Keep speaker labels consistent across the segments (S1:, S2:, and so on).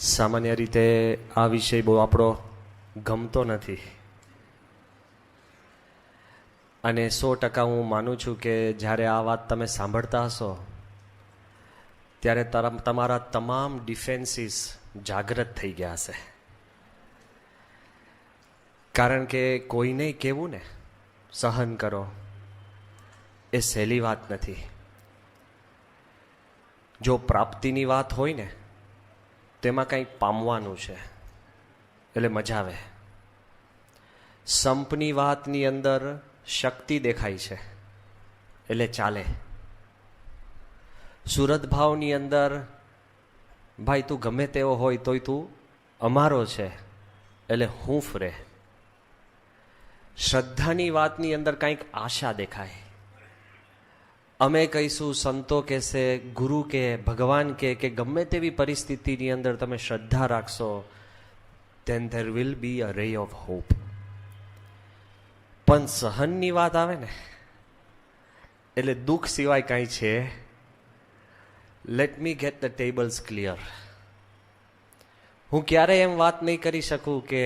S1: સામાન્ય રીતે આ વિષય બહુ આપણો ગમતો નથી અને 100% હું માનું છું કે જ્યારે આ વાત તમે સાંભળતા હશો ત્યારે તમારા તમામ ડિફેન્સીસ જાગૃત થઈ ગયા હશે. કારણ કે કોઈને કહેવું ને સહન કરો એ સહેલી વાત નથી. જો પ્રાપ્તિની વાત હોય ને તેમાં કંઈક પામવાનું છે એટલે મજા આવે. સંપની વાતની અંદર શક્તિ દેખાય છે એટલે ચાલે. સુરત ભાવની અંદર ભાઈ તું ગમે તેવો હોય તોય તું અમારો છે એટલે હું ફરે. શ્રદ્ધાની વાતની અંદર કંઈક આશા દેખાય. અમે કહીશું, સંતો કહેશે, ગુરુ કે ભગવાન કે ગમે તેવી પરિસ્થિતિની અંદર તમે શ્રદ્ધા રાખશો then there will be a ray of hope. પણ સહનની વાત આવે ને એટલે દુઃખ સિવાય કાંઈ છે. Let me get the tables clear. હું ક્યારેય એમ વાત નહીં કરી શકું કે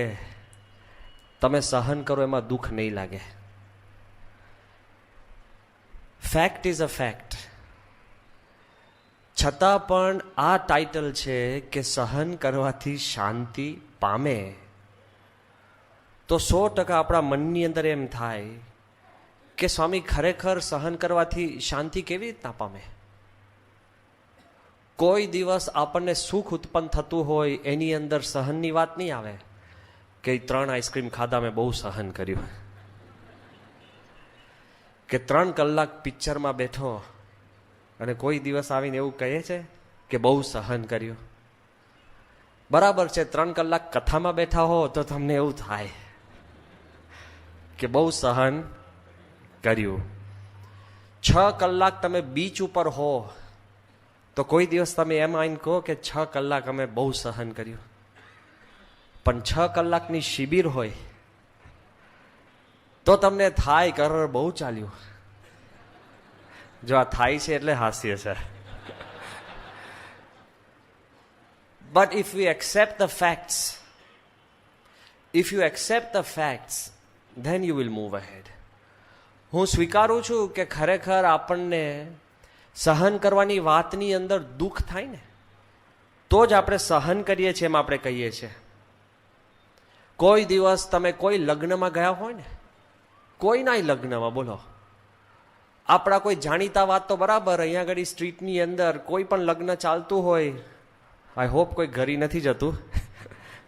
S1: તમે સહન કરો એમાં દુઃખ નહીં લાગે. Fact is a fact. છતાં પણ આ ટાઇટલ છે કે સહન કરવાથી શાંતિ પામે, તો 100% આપણા મનની અંદર એમ થાય કે સ્વામી ખરેખર સહન કરવાથી શાંતિ કેવી રીતના પામે? કોઈ દિવસ આપણને સુખ ઉત્પન્ન થતું હોય એની અંદર સહનની વાત નહીં આવે કે 3 આઈસ્ક્રીમ ખાધા મેં બહુ સહન કર્યું, કે 3 કલાક પિક્ચરમાં બેઠો અને કોઈ દિવસ આવીને એવું કહે છે કે બહુ સહન કર્યું. બરાબર છે, 3 કલાક કથામાં બેઠા હો તો તમને એવું થાય કે બહુ સહન કર્યું. 6 કલાક તમે બીચ ઉપર હો તો કોઈ દિવસ તમે એમ આવીને કહો કે 6 કલાક અમે બહુ સહન કર્યું. પણ 6 કલાકની શિબિર હોય તો તમને થાય કર બહુ ચાલ્યું. જો આ થાય છે એટલે હાસ્ય છે. But if you accept the facts, if you accept the facts, then you will move ahead. હું સ્વીકારું છું કે ખરેખર આપણને સહન કરવાની વાતની અંદર દુઃખ થાય ને તો જ આપણે સહન કરીએ છીએ એમ આપણે કહીએ છીએ. કોઈ દિવસ તમે કોઈ લગ્નમાં ગયા હોય ને, કોઈના લગ્નમાં, બોલો આપણા કોઈ જાણીતા વાત તો બરાબર, અહીંયા આગળ સ્ટ્રીટની અંદર કોઈ પણ લગ્ન ચાલતું હોય, આઈ હોપ કોઈ ઘરે નથી જતું,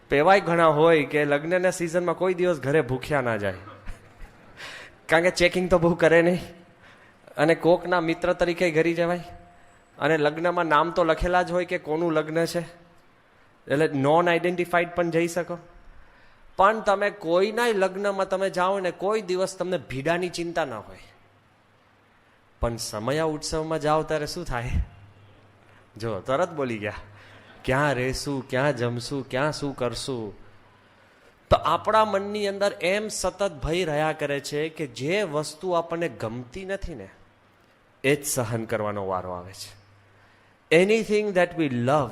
S1: પેવાય ઘણા હોય કે લગ્નના સિઝનમાં કોઈ દિવસ ઘરે ભૂખ્યા ના જાય, કારણ કે ચેકિંગ તો બહુ કરે નહીં અને કોકના મિત્ર તરીકે ઘરે જવાય અને લગ્નમાં નામ તો લખેલા જ હોય કે કોનું લગ્ન છે એટલે નોન આઈડેન્ટિફાઈડ પણ જઈ શકો. પણ તમે કોઈના લગ્નમાં તમે જાઓ ને કોઈ દિવસ તમને ભીડાની ચિંતા ના હોય. પણ સમયા ઉત્સવમાં જાઓ ત્યારે શું થાય? જો તરત બોલી ગયા, ક્યાં રહેશું, ક્યાં જમશું, ક્યાં શું કરશું. તો આપણા મનની અંદર એમ સતત ભય રહ્યા કરે છે કે જે વસ્તુ આપણને ગમતી નથી ને એ જ સહન કરવાનો વારો આવે છે. Anything that we love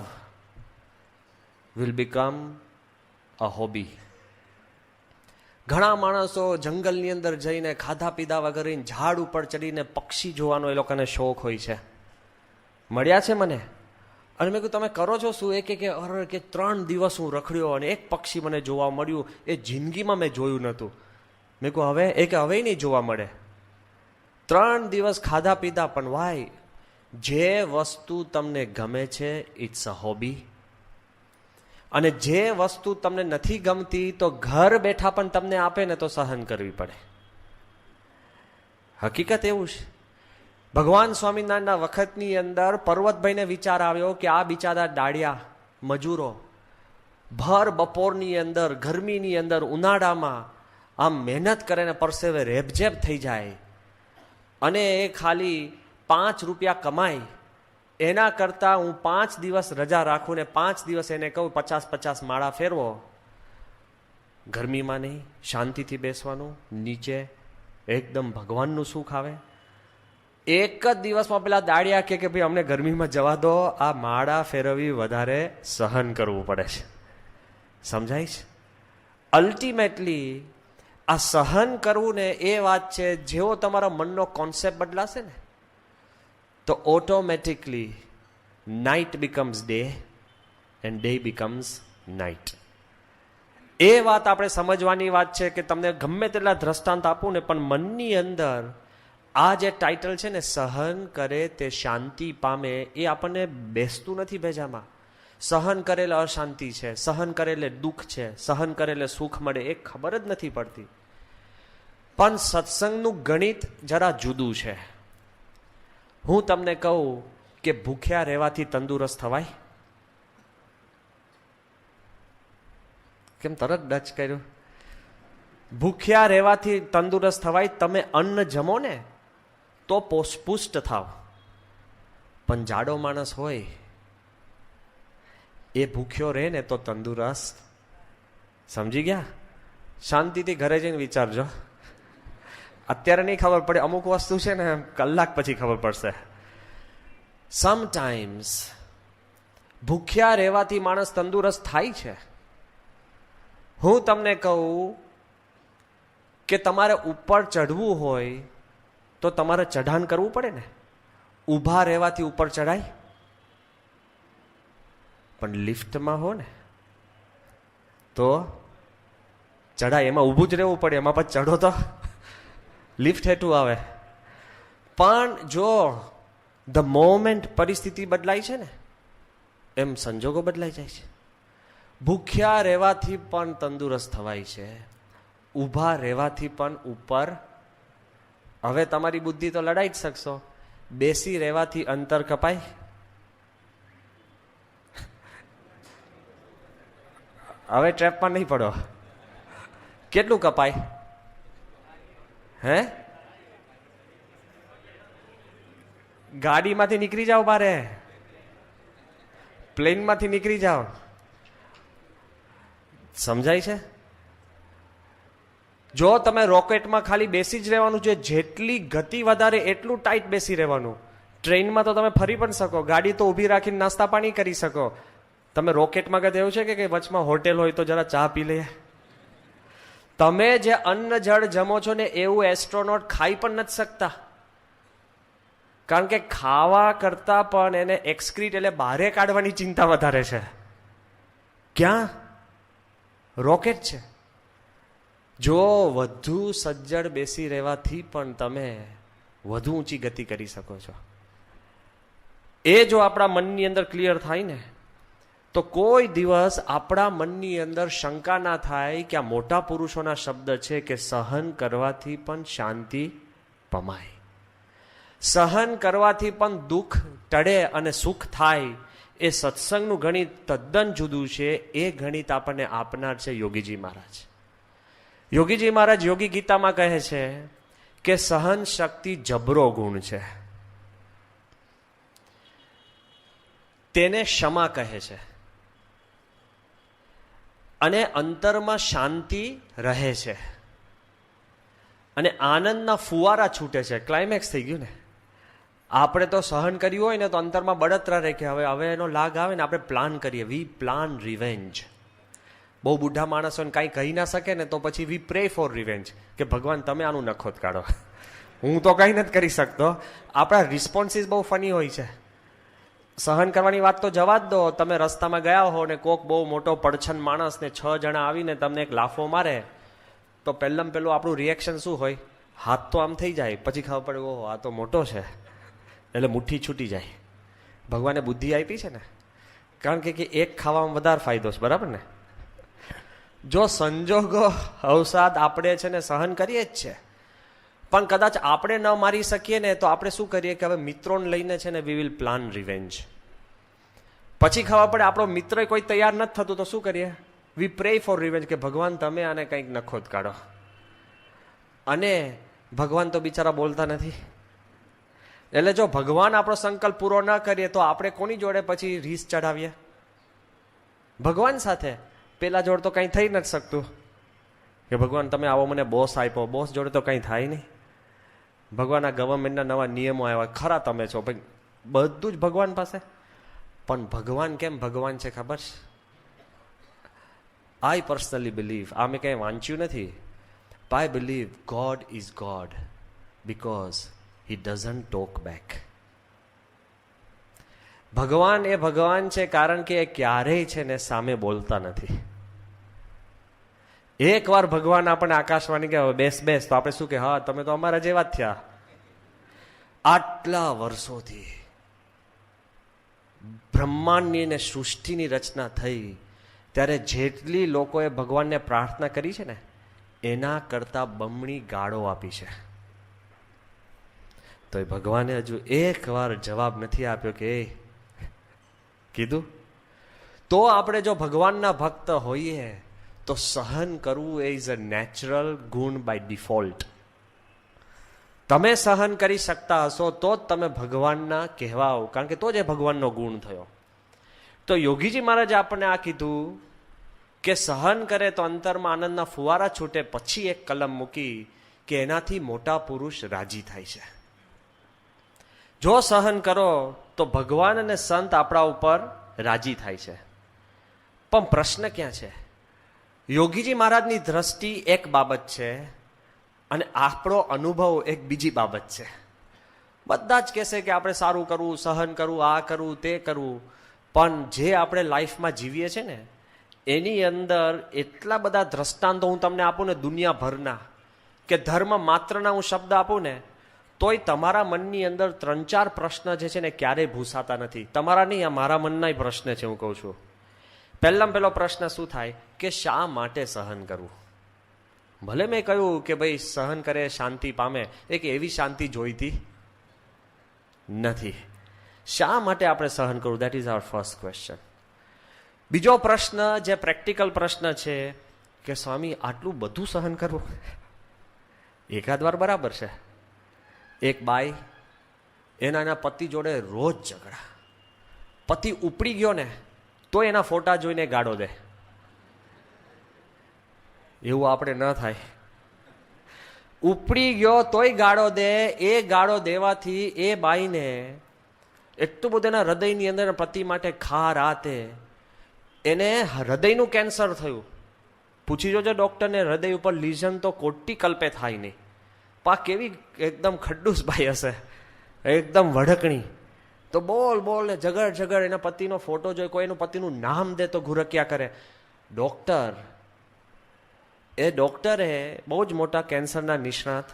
S1: will become a hobby. ઘણા માણસો જંગલની અંદર જઈને ખાધા પીધા વગર ઝાડ ઉપર ચડીને પક્ષી જોવાનો એ લોકોને શોખ હોય છે. મળ્યા છે મને. અને મેં કહ્યું તમે કરો છો શું? એ કે અરે કે 3 દિવસ હું રખડ્યો અને એક પક્ષી મને જોવા મળ્યું, એ જિંદગીમાં મેં જોયું નહોતું. મેં કહ્યું હવે? એ કે હવે નહીં જોવા મળે. 3 દિવસ ખાધા પીધા. પણ વાય, જે વસ્તુ તમને ગમે છે ઇટ્સ અ હોબી. અને જે વસ્તુ તમને નથી ગમતી તો ઘર બેઠા પણ તમને આપે ને તો સહન કરવી પડે. હકીકત એવું છે. ભગવાન સ્વામિનારાયણના વખતની અંદર પર્વતભાઈને વિચાર આવ્યો કે આ બિચારા ડાળિયા મજૂરો ભર બપોરની અંદર, ગરમીની અંદર, ઉનાળામાં આમ મહેનત કરે ને પરસેવે રેબઝેબ થઈ જાય અને એ ખાલી 5 રૂપિયા કમાય એના કરતાં હું 5 દિવસ રજા રાખું ને 5 દિવસ એને કહું 50-50 માળા ફેરવો. ગરમીમાં નહીં, શાંતિથી બેસવાનું, નીચે એકદમ ભગવાનનું સુખ આવે. એક જ દિવસમાં પેલા દાડિયા કે ભાઈ અમને ગરમીમાં જવા દો, આ માળા ફેરવવી વધારે સહન કરવું પડે છે. સમજાય છે? અલ્ટિમેટલી આ સહન કરવું ને એ વાત છે, જેવો તમારા મનનો કોન્સેપ્ટ બદલાશે ને તો automatically night becomes day and day becomes night. એ વાત આપણે સમજવાની વાત છે કે તમને ગમે તેટલા દ્રષ્ટાંત આપું ને, પણ મનની અંદર આ જે ટાઇટલ છે ને, સહન કરે તે શાંતિ પામે, એ આપણને બેસતું નથી ભેજામાં. સહન કરેલે અશાંતિ છે, સહન કરેલે દુઃખ છે, સહન કરેલે સુખ મળે, એ ખબર જ નથી પડતી. પણ સત્સંગનું ગણિત જરા જુદું છે. હું તમને કહું કે ભૂખ્યા રહેવાથી તંદુરસ્ત થવાય? કેમ તરત ડચ કર્યું? ભૂખ્યા રહેવાથી તંદુરસ્ત થવાય. તમે અન્ન જમો ને તો પુષ્ટ થાવ. પણ જાડો માણસ હોય એ ભૂખ્યો રહે ને તો તંદુરસ્ત. સમજી ગયા? શાંતિથી ઘરે જઈને વિચારજો. અત્યારે નહીં ખબર પડે, અમુક વસ્તુ છે ને કલાક પછી ખબર પડશે. સમટાઈમ્સ ભૂખ્યા રહેવાથી માણસ તંદુરસ્ત થાય છે. હું તમને કહું કે તમારે ઉપર ચઢવું હોય તો તમારે ચઢાણ કરવું પડે ને. ઊભા રહેવાથી ઉપર ચડાય? પણ લિફ્ટમાં હો ને તો ચડાય, એમાં ઊભું જ રહેવું પડે, એમાં પછી ચઢો તો લિફ્ટ હેઠું આવે. પણ જો ધ મોમેન્ટ પરિસ્થિતિ બદલાય છે ને, એમ સંજોગો બદલાઈ જાય છે. ભૂખ્યા રહેવાથી પણ તંદુરસ્ત થવાય છે, ઊભા રહેવાથી પણ ઉપર. હવે તમારી બુદ્ધિ તો લડાઈ જ શકશો. બેસી રહેવાથી અંતર કપાય? હવે ટ્રેપમાં નહીં પડો. કેટલું કપાય? હે? ગાડીમાંથી નીકળી જાઓ, બારે પ્લેનમાંથી નીકળી જાઓ. સમજાય છે? જો તમે રોકેટમાં ખાલી બેસી જ રહેવાનું છે, જેટલી ગતિ વધારે એટલું ટાઈટ બેસી રહેવાનું. ટ્રેનમાં તો તમે ફરી પણ શકો, ગાડી તો ઊભી રાખીને નાસ્તા પાણી કરી શકો. તમે રોકેટમાં કદાચ એવું છે કે વચમાં હોટેલ હોય તો જરા ચા પી લે. તમે જે અન્ન જળ જમો છો ને એવું એસ્ટ્રોનોટ ખાઈ પણ નથી શકતા. કારણ કે ખાવા કરતા પણ એને એક્સક્રીટ એટલે બહારે કાઢવાની ચિંતા વધારે છે. ક્યાં? રોકેટ છે. જો વધુ સજ્જડ બેસી રહેવાથી પણ તમે વધુ ઊંચી ગતિ કરી શકો છો. એ જો આપણા મનની અંદર ક્લિયર થાય ને તો કોઈ દિવસ આપણા મનની અંદર શંકા ના થાય કે આ મોટા પુરુષોના શબ્દ છે કે સહન કરવાથી પણ શાંતિ પમાય, સહન કરવાથી પણ દુઃખ ટળે અને સુખ થાય. એ સત્સંગનું ગણિત તદ્દન જુદું છે. એ ગણિત આપણને આપનાર છે યોગીજી મહારાજ. યોગીજી મહારાજ યોગી ગીતામાં કહે છે કે સહન શક્તિ જબરો ગુણ છે, તેને ક્ષમા કહે છે. અને અંતરમાં શાંતિ રહે છે અને આનંદના ફુવારા છૂટે છે. ક્લાઇમેક્સ થઈ ગયું ને. આપણે તો સહન કર્યું હોય ને તો અંતરમાં બળતરા રહે કે હવે એનો લાગ આવે ને આપણે પ્લાન કરીએ. વી પ્લાન રિવેન્જ. બહુ બુઢા માણસોને કાંઈ કહી ના શકે ને તો પછી વી પ્રે ફોર રિવેન્જ કે ભગવાન તમે આનું નખોત કાઢો, હું તો કંઈ નથી કરી શકતો. આપણા રિસ્પોન્સીસ બહુ ફની હોય છે. સહન કરવાની વાત તો જવા જ દો. તમે રસ્તામાં ગયા હો ને કોક બહુ મોટો પડછન માણસ ને 6 જણા આવીને તમને એક લાફો મારે તો પહેલું આપણું રિએક્શન શું હોય? હાથ તો આમ થઈ જાય, પછી ખબર પડે ઓહો આ તો મોટો છે, એટલે મુઠ્ઠી છૂટી જાય. ભગવાને બુદ્ધિ આપી છે ને, કારણ કે એક ખાવામાં વધારે ફાયદો છે, બરાબર ને? જો સંજોગો અવસાદ આપણે છે ને સહન કરીએ જ છે, પણ કદાચ આપણે ન મારી શકીએ ને તો આપણે શું કરીએ કે હવે મિત્રોને લઈને છે ને વી વિલ પ્લાન રિવેન્જ. પછી ખબર પડે આપણો મિત્ર કોઈ તૈયાર નથી થતું તો શું કરીએ? વી પ્રે ફોર રિવેન્જ કે ભગવાન તમે આને કંઈક નખોત કાઢો. અને ભગવાન તો બિચારા બોલતા નથી. એટલે જો ભગવાન આપણો સંકલ્પ પૂરો ન કરીએ તો આપણે કોની જોડે પછી રીસ ચડાવીએ? ભગવાન સાથે. પેલા જોડે તો કંઈ થઈ નથી શકતું કે ભગવાન તમે આવો મને બોસ આપ્યો, બોસ જોડે તો કંઈ થાય નહીં. ભગવાનના ગવર્મેન્ટના નવા નિયમો આવ્યા, ખરા તમે છો ભાઈ, બધું જ ભગવાન પાસે. પણ ભગવાન કેમ ભગવાન છે ખબર છે? આઈ પર્સનલી બિલીવ, આ મેં કંઈ વાંચ્યું નથી, I believe God is God because he doesn't talk back. ભગવાન એ ભગવાન છે કારણ કે એ ક્યારેય છે ને સામે બોલતા નથી. એક વાર ભગવાન આપણને આકાશવાણી કે બેસ બેસ, તો આપણે શું કે હા તમે તો અમારા જેવા જ થયા. આટલા વર્ષોથી બ્રહ્માંડની અને સૃષ્ટિની રચના થઈ ત્યારે જેટલી લોકોએ ભગવાનને પ્રાર્થના કરી છે ને એના કરતા બમણી ગાળો આપી છે. તો એ ભગવાને હજુ એક વાર જવાબ નથી આપ્યો કે કીધું. તો આપણે જો ભગવાનના ભક્ત હોઈએ તો સહન કરવું એ ઇઝ અ નેચરલ ગુણ બાય ડિફોલ્ટ. તમે સહન કરી શકતા હશો તો જ તમે ભગવાનના કહેવાઓ, કારણ કે તો જ એ ભગવાનનો ગુણ થયો. તો યોગીજી મહારાજે આપણને આ કીધું કે સહન કરે તો અંતરમાં આનંદના ફુવારા છૂટે. પછી એક કલમ મૂકી કે એનાથી મોટા પુરુષ રાજી થાય છે. જો સહન કરો તો ભગવાન અને સંત આપણા ઉપર રાજી થાય છે. પણ પ્રશ્ન ક્યાં છે? યોગીજી મહારાજની દ્રષ્ટિ એક બાબત છે અને આપણો અનુભવ એક બીજી બાબત છે. બધા જ કહેશે કે આપણે સારું કરવું, સહન કરવું, આ કરવું, તે કરવું, પણ જે આપણે લાઈફમાં જીવીએ છીએ ને એની અંદર એટલા બધા દ્રષ્ટાંતો હું તમને આપું ને દુનિયાભરના, કે ધર્મ માત્રના હું શબ્દ આપું ને તોય તમારા મનની અંદર 3-4 પ્રશ્ન જે છે ને ક્યારેય ભૂસાતા નથી. તમારા નહીં, આ મારા મનના પ્રશ્ન છે. હું કહું છું, પહેલો પ્રશ્ન શું થાય કે શા માટે સહન કરવું? ભલે મેં કહ્યું કે ભાઈ સહન કરે શાંતિ પામે, એક એવી શાંતિ જોઈતી નથી. શા માટે આપણે સહન કરવું? That is our first question. બીજો પ્રશ્ન જે પ્રેક્ટિકલ પ્રશ્ન છે કે સ્વામી આટલું બધું સહન કરવું? એકાદ વાર બરાબર છે. એક બાઈ એના પતિ જોડે રોજ ઝઘડા, પતિ ઉપડી ગયો ને તો એના ફોટા જોઈને ગાળો દે. એવું આપણે ન થાય. ઉપડી ગયો તોય ગાળો દે. એ ગાળો દેવાથી એ બાઈને એટલું બધું એના હૃદયની અંદર પતિ માટે ખાર આતે એને હૃદયનું કેન્સર થયું. પૂછી જોજો ડોક્ટરને, હૃદય ઉપર લીઝન તો કોટી કલ્પે થાય નહીં. પા કેવી એકદમ ખડ્ડુસ બાઈ હશે, એકદમ વઢકણી. તો બોલ ને ઝગડ એના પતિનો ફોટો જોઈ, કોઈ એનું પતિનું નામ દે તો ઘુરક્યા કરે. ડોક્ટરે બહુ જ મોટા કેન્સરના નિષ્ણાત,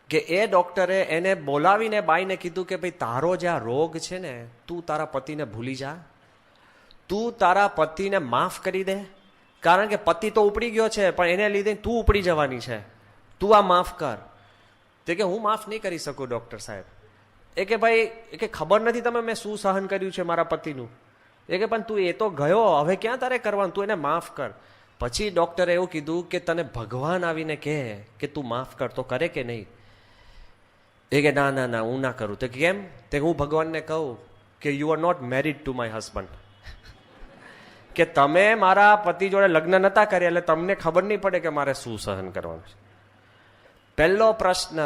S1: કે એ ડોક્ટરે એને બોલાવીને બાઈને કીધું કે ભાઈ તારો જે આ રોગ છે ને, તું તારા પતિને ભૂલી જા, તું તારા પતિને માફ કરી દે, કારણ કે પતિ તો ઉપડી ગયો છે પણ એને લીધે તું ઉપડી જવાની છે, તું આ માફ કર. તે કે હું માફ નહીં કરી શકું ડોક્ટર સાહેબ. એ કે ભાઈ એ કે ખબર નથી તમે મેં શું સહન કર્યું છે મારા પતિનું. એ કે પણ તું એ તો ગયો, હવે ક્યાં તારે કરવાનું, તું એને માફ કર. પછી ડોક્ટરે એવું કીધું કે તને ભગવાન આવીને કહે કે તું માફ કર તો કરે કે નહીં? એ કે ના હું ના કરું. તો કેમ? તે હું ભગવાનને કહું કે you are not married to my husband, કે તમે મારા પતિ જોડે લગ્ન નતા કર્યા એટલે તમને ખબર નહીં પડે કે મારે શું સહન કરવાનું છે. પહેલો પ્રશ્ન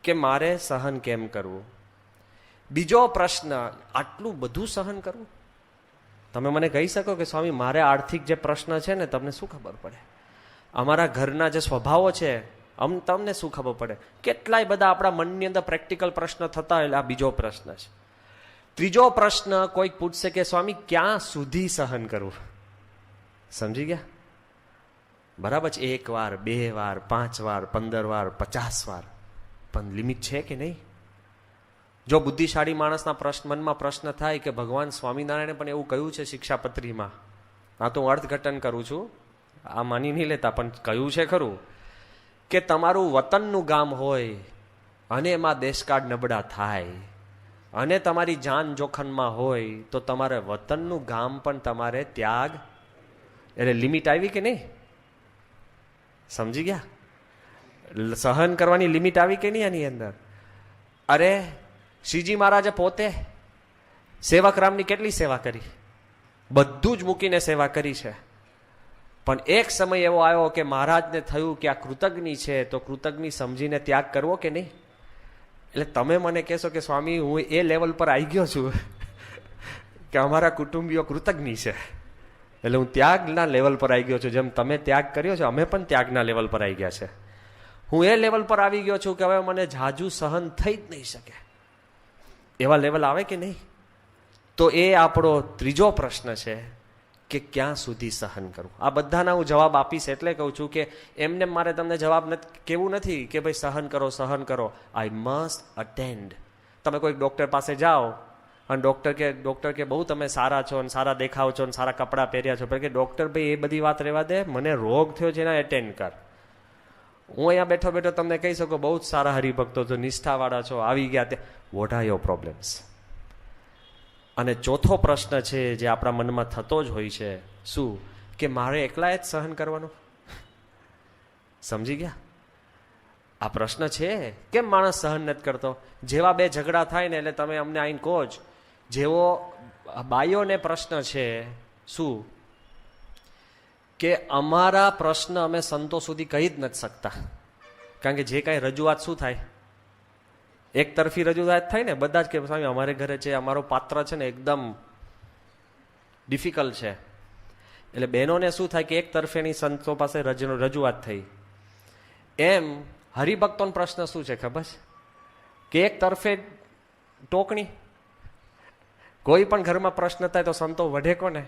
S1: કે મારે સહન કેમ કરવું? બીજો પ્રશ્ન, આટલું બધું સહન કરવું? તમે મને કહી શકો કે સ્વામી મારે આર્થિક જે પ્રશ્ન છે ને તમને શું ખબર પડે? અમારા ઘરના જે સ્વભાવો છે તમને શું ખબર પડે? કેટલાય બધા આપણા મનની અંદર પ્રેક્ટિકલ પ્રશ્ન થતા હોય. આ બીજો પ્રશ્ન છે. ત્રીજો પ્રશ્ન કોઈક પૂછશે કે સ્વામી ક્યાં સુધી સહન કરવું? સમજી ગયા? બરાબર છે. 1 વાર, 2 વાર, 5 વાર, 15 વાર, 50 વાર, પણ લિમિટ છે કે નહીં? જો બુદ્ધિશાળી માણસના મનમાં પ્રશ્ન થાય કે ભગવાન સ્વામિનારાયણે પણ એવું કહ્યું છે શિક્ષાપત્રીમાં, આ તો હું અર્થઘટન કરું છું, આ માની નહીં લેતા, પણ કહ્યું છે ખરું કે તમારું વતનનું ગામ હોય અને એમાં દેશકાળ નબળા થાય અને તમારી જાન જોખમમાં હોય તો તમારે વતનનું ગામ પણ તમારે ત્યાગ. એટલે લિમિટ આવી કે નહીં? સમજી ગયા? સહન કરવાની લિમિટ આવી કે નહીં આની અંદર? અરે શ્રીજી મહારાજે પોતે સેવક રામની કેટલી સેવા કરી, બધું જ મૂકીને સેવા કરી છે. પણ એક સમય એવો આવ્યો કે મહારાજને થયું કે આ કૃતજ્ઞ છે, તો કૃતજ્ઞ સમજીને ત્યાગ કરવો કે નહીં? એટલે તમે મને કહેશો કે સ્વામી હું એ લેવલ પર આવી ગયો છું કે અમારા કુટુંબીઓ કૃતજ્ઞ છે, એટલે હું ત્યાગના લેવલ પર આવી ગયો છું. જેમ તમે ત્યાગ કર્યો છે, અમે પણ ત્યાગના લેવલ પર આવી ગયા છે. હું એ લેવલ પર આવી ગયો છું કે હવે મને જાજુ સહન થઈ જ નહીં શકે, એવા લેવલ આવે કે નહીં? તો એ આપણો ત્રીજો પ્રશ્ન છે કે ક્યાં સુધી સહન કરવું. આ બધાના હું જવાબ આપીશ, એટલે કહું છું કે એમને મારે તમને જવાબ કેવું નથી કે ભાઈ સહન કરો સહન કરો. I must attend. તમે કોઈ ડૉક્ટર પાસે જાઓ અને ડૉક્ટર કે બહુ તમે સારા છો ને સારા દેખાવ છો ને સારા કપડાં પહેર્યા છો, પણ કે ડૉક્ટર ભાઈ એ બધી વાત રહેવા દે, મને રોગ થયો છે એના એટેન્ડ કર. હું અહીંયા બેઠો બેઠો તમને કહી શકું બહુ જ સારા હરિભક્તો છો, નિષ્ઠાવાળા છો, આવી ગયા તે વોટ આર યોર પ્રોબ્લેમ્સ. અને ચોથો પ્રશ્ન છે જે આપણા મનમાં થતો જ હોય છે, શું? કે મારે એકલાએ જ સહન કરવાનું. સમજી ગયા? આ પ્રશ્ન છે. કેમ માણસ સહન નથી કરતો? જેવા બે ઝઘડા થાય ને એટલે તમે અમને આઈને કહો જ, જેવો બાઈઓને પ્રશ્ન છે શું કે અમારા પ્રશ્ન અમે સંતો સુધી કહી જ નથી શકતા, કારણ કે જે કાંઈ રજૂઆત શું થાય, એક તરફી રજૂઆત થાય ને. બધા જ કે સ્વામી અમારે ઘરે છે, અમારો પાત્ર છે ને એકદમ ડિફિકલ્ટ છે. એટલે બહેનોને શું થાય કે એક તરફેની સંતો પાસે રજૂઆત થઈ. એમ હરિભક્તોનો પ્રશ્ન શું છે ખબર છે? કે એક તરફે ટોકણી. કોઈ પણ ઘરમાં પ્રશ્ન થાય તો સંતો વઢે કોને?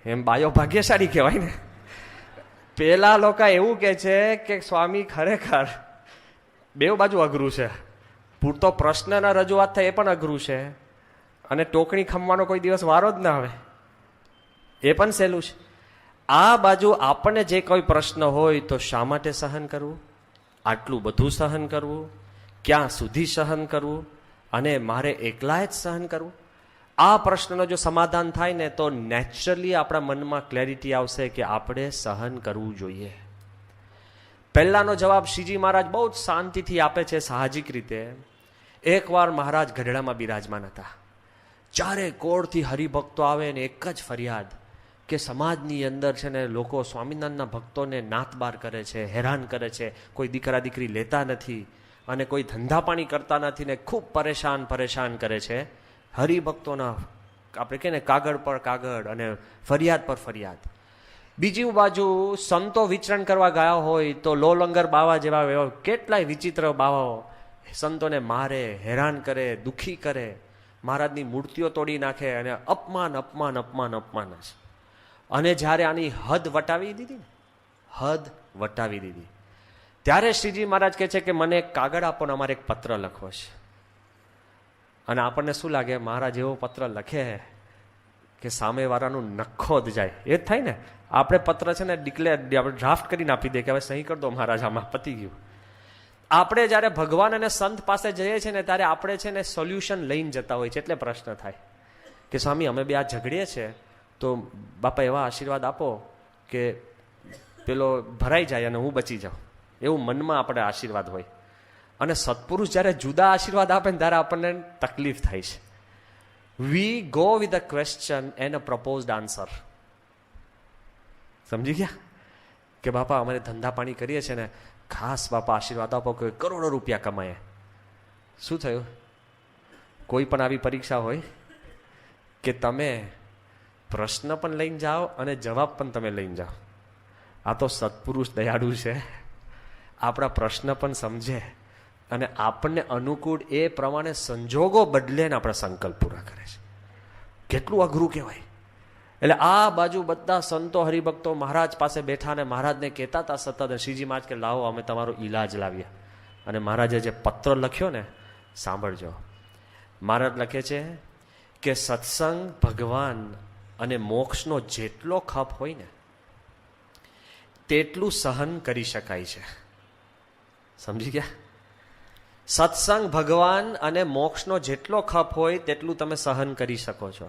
S1: એમ બાયો ભાગ્યશાળી કહેવાય ને. પેલા લોકો એવું કે છે કે સ્વામી ખરેખર બેવ બાજુ અઘરું છે. પૂરતો પ્રશ્નના રજૂઆત થાય એ પણ અઘરું છે, અને ટોકણી ખમવાનો કોઈ દિવસ વારો જ ના આવે એ પણ સહેલું છે. આ બાજુ આપણને જે કોઈ પ્રશ્ન હોય તો શા માટે સહન કરવું? આટલું બધું સહન કરવું? ક્યાં સુધી સહન કરવું? અને મારે એકલા જ સહન કરવું? આ પ્રશ્નનો જો સમાધાન થાય ને તો નેચરલી આપણા મનમાં ક્લેરિટી આવશે કે આપણે સહન કરવું જોઈએ. પહેલાનો જવાબ શ્રીજી મહારાજ બહુ જ શાંતિથી આપે છે, સાહજિક રીતે. એકવાર મહારાજ ગઢડામાં બિરાજમાન હતા. ચારે કોરથી હરિભક્તો આવે ને એક જ ફરિયાદ કે સમાજની અંદર છે ને લોકો સ્વામિનારાયણના ભક્તોને નાતબાર કરે છે, હેરાન કરે છે, કોઈ દીકરા દીકરી લેતા નથી અને કોઈ ધંધા પાણી કરતા નથી ને ખૂબ પરેશાન કરે છે. હરિભક્તોના આપણે કહે ને કાગળ પર કાગળ અને ફરિયાદ પર ફરિયાદ. બીજી બાજુ સંતો વિચરણ કરવા ગયા હોય તો લોલંગર બાવા જેવા કેટલાય વિચિત્ર બાવાઓ સંતોને મારે, હેરાન કરે, દુઃખી કરે, મહારાજની મૂર્તિઓ તોડી નાખે અને અપમાન અપમાન અપમાન અપમાન છે. અને જ્યારે આની હદ વટાવી દીધી ત્યારે શ્રીજી મહારાજ કહે છે કે મને એક કાગળ આપો ને અમારે એક પત્ર લખવો છે. અને આપણને શું લાગે? મહારાજ એવો પત્ર લખે કે સામેવાળાનું નખો જ જાય. એ જ થાય ને. આપણે પત્ર છે ને આપણે ડ્રાફ્ટ કરીને આપી દે કે હવે સહી કરી દો મહારાજ, આમાં પતી ગયું. આપણે જ્યારે ભગવાન અને સંત પાસે જઈએ છીએ ને ત્યારે આપણે છે ને સોલ્યુશન લઈને જતા હોય છે. એટલે પ્રશ્ન થાય કે સ્વામી અમે બે આ ઝઘડીએ છીએ, તો બાપા એવા આશીર્વાદ આપો કે પેલો ભરાઈ જાય અને હું બચી જાઉં. એવું મનમાં આપણે આશીર્વાદ હોય. અને સત્પુરુષ જ્યારે જુદા આશીર્વાદ આપે ને ત્યારે આપણને તકલીફ થાય છે. We go with a question and a proposed answer. સમજી ગયા? કે બાપા અમારે ધંધા પાણી કરીએ છીએ ને, ખાસ બાપા આશીર્વાદ આપો કે કરોડો રૂપિયા કમાય. શું થયું? કોઈ પણ આવી પરીક્ષા હોય કે તમે પ્રશ્ન પણ લઈને જાઓ અને જવાબ પણ તમે લઈને જાઓ. આ તો સત્પુરુષ દયાળુ છે, આપણા પ્રશ્ન પણ સમજે અને આપણને અનુકૂળ એ પ્રમાણે સંજોગો બદલે ને આપણા સંકલ્પ પૂરા કરે છે. કેટલું અઘરું કહેવાય. એટલે આ બાજુ બધા સંતો હરિભક્તો મહારાજ પાસે બેઠા અને મહારાજને કહેતા હતા સતત, શ્રીજી મહારાજ કે લાવો અમે તમારો ઈલાજ લાવીએ. અને મહારાજે જે પત્ર લખ્યો ને સાંભળજો. મહારાજ લખે છે કે સત્સંગ, ભગવાન અને મોક્ષનો જેટલો ખપ હોય ને તેટલું સહન કરી શકાય છે. સમજી ગયા? સત્સંગ, ભગવાન અને મોક્ષનો જેટલો ખપ હોય તેટલું તમે સહન કરી શકો છો.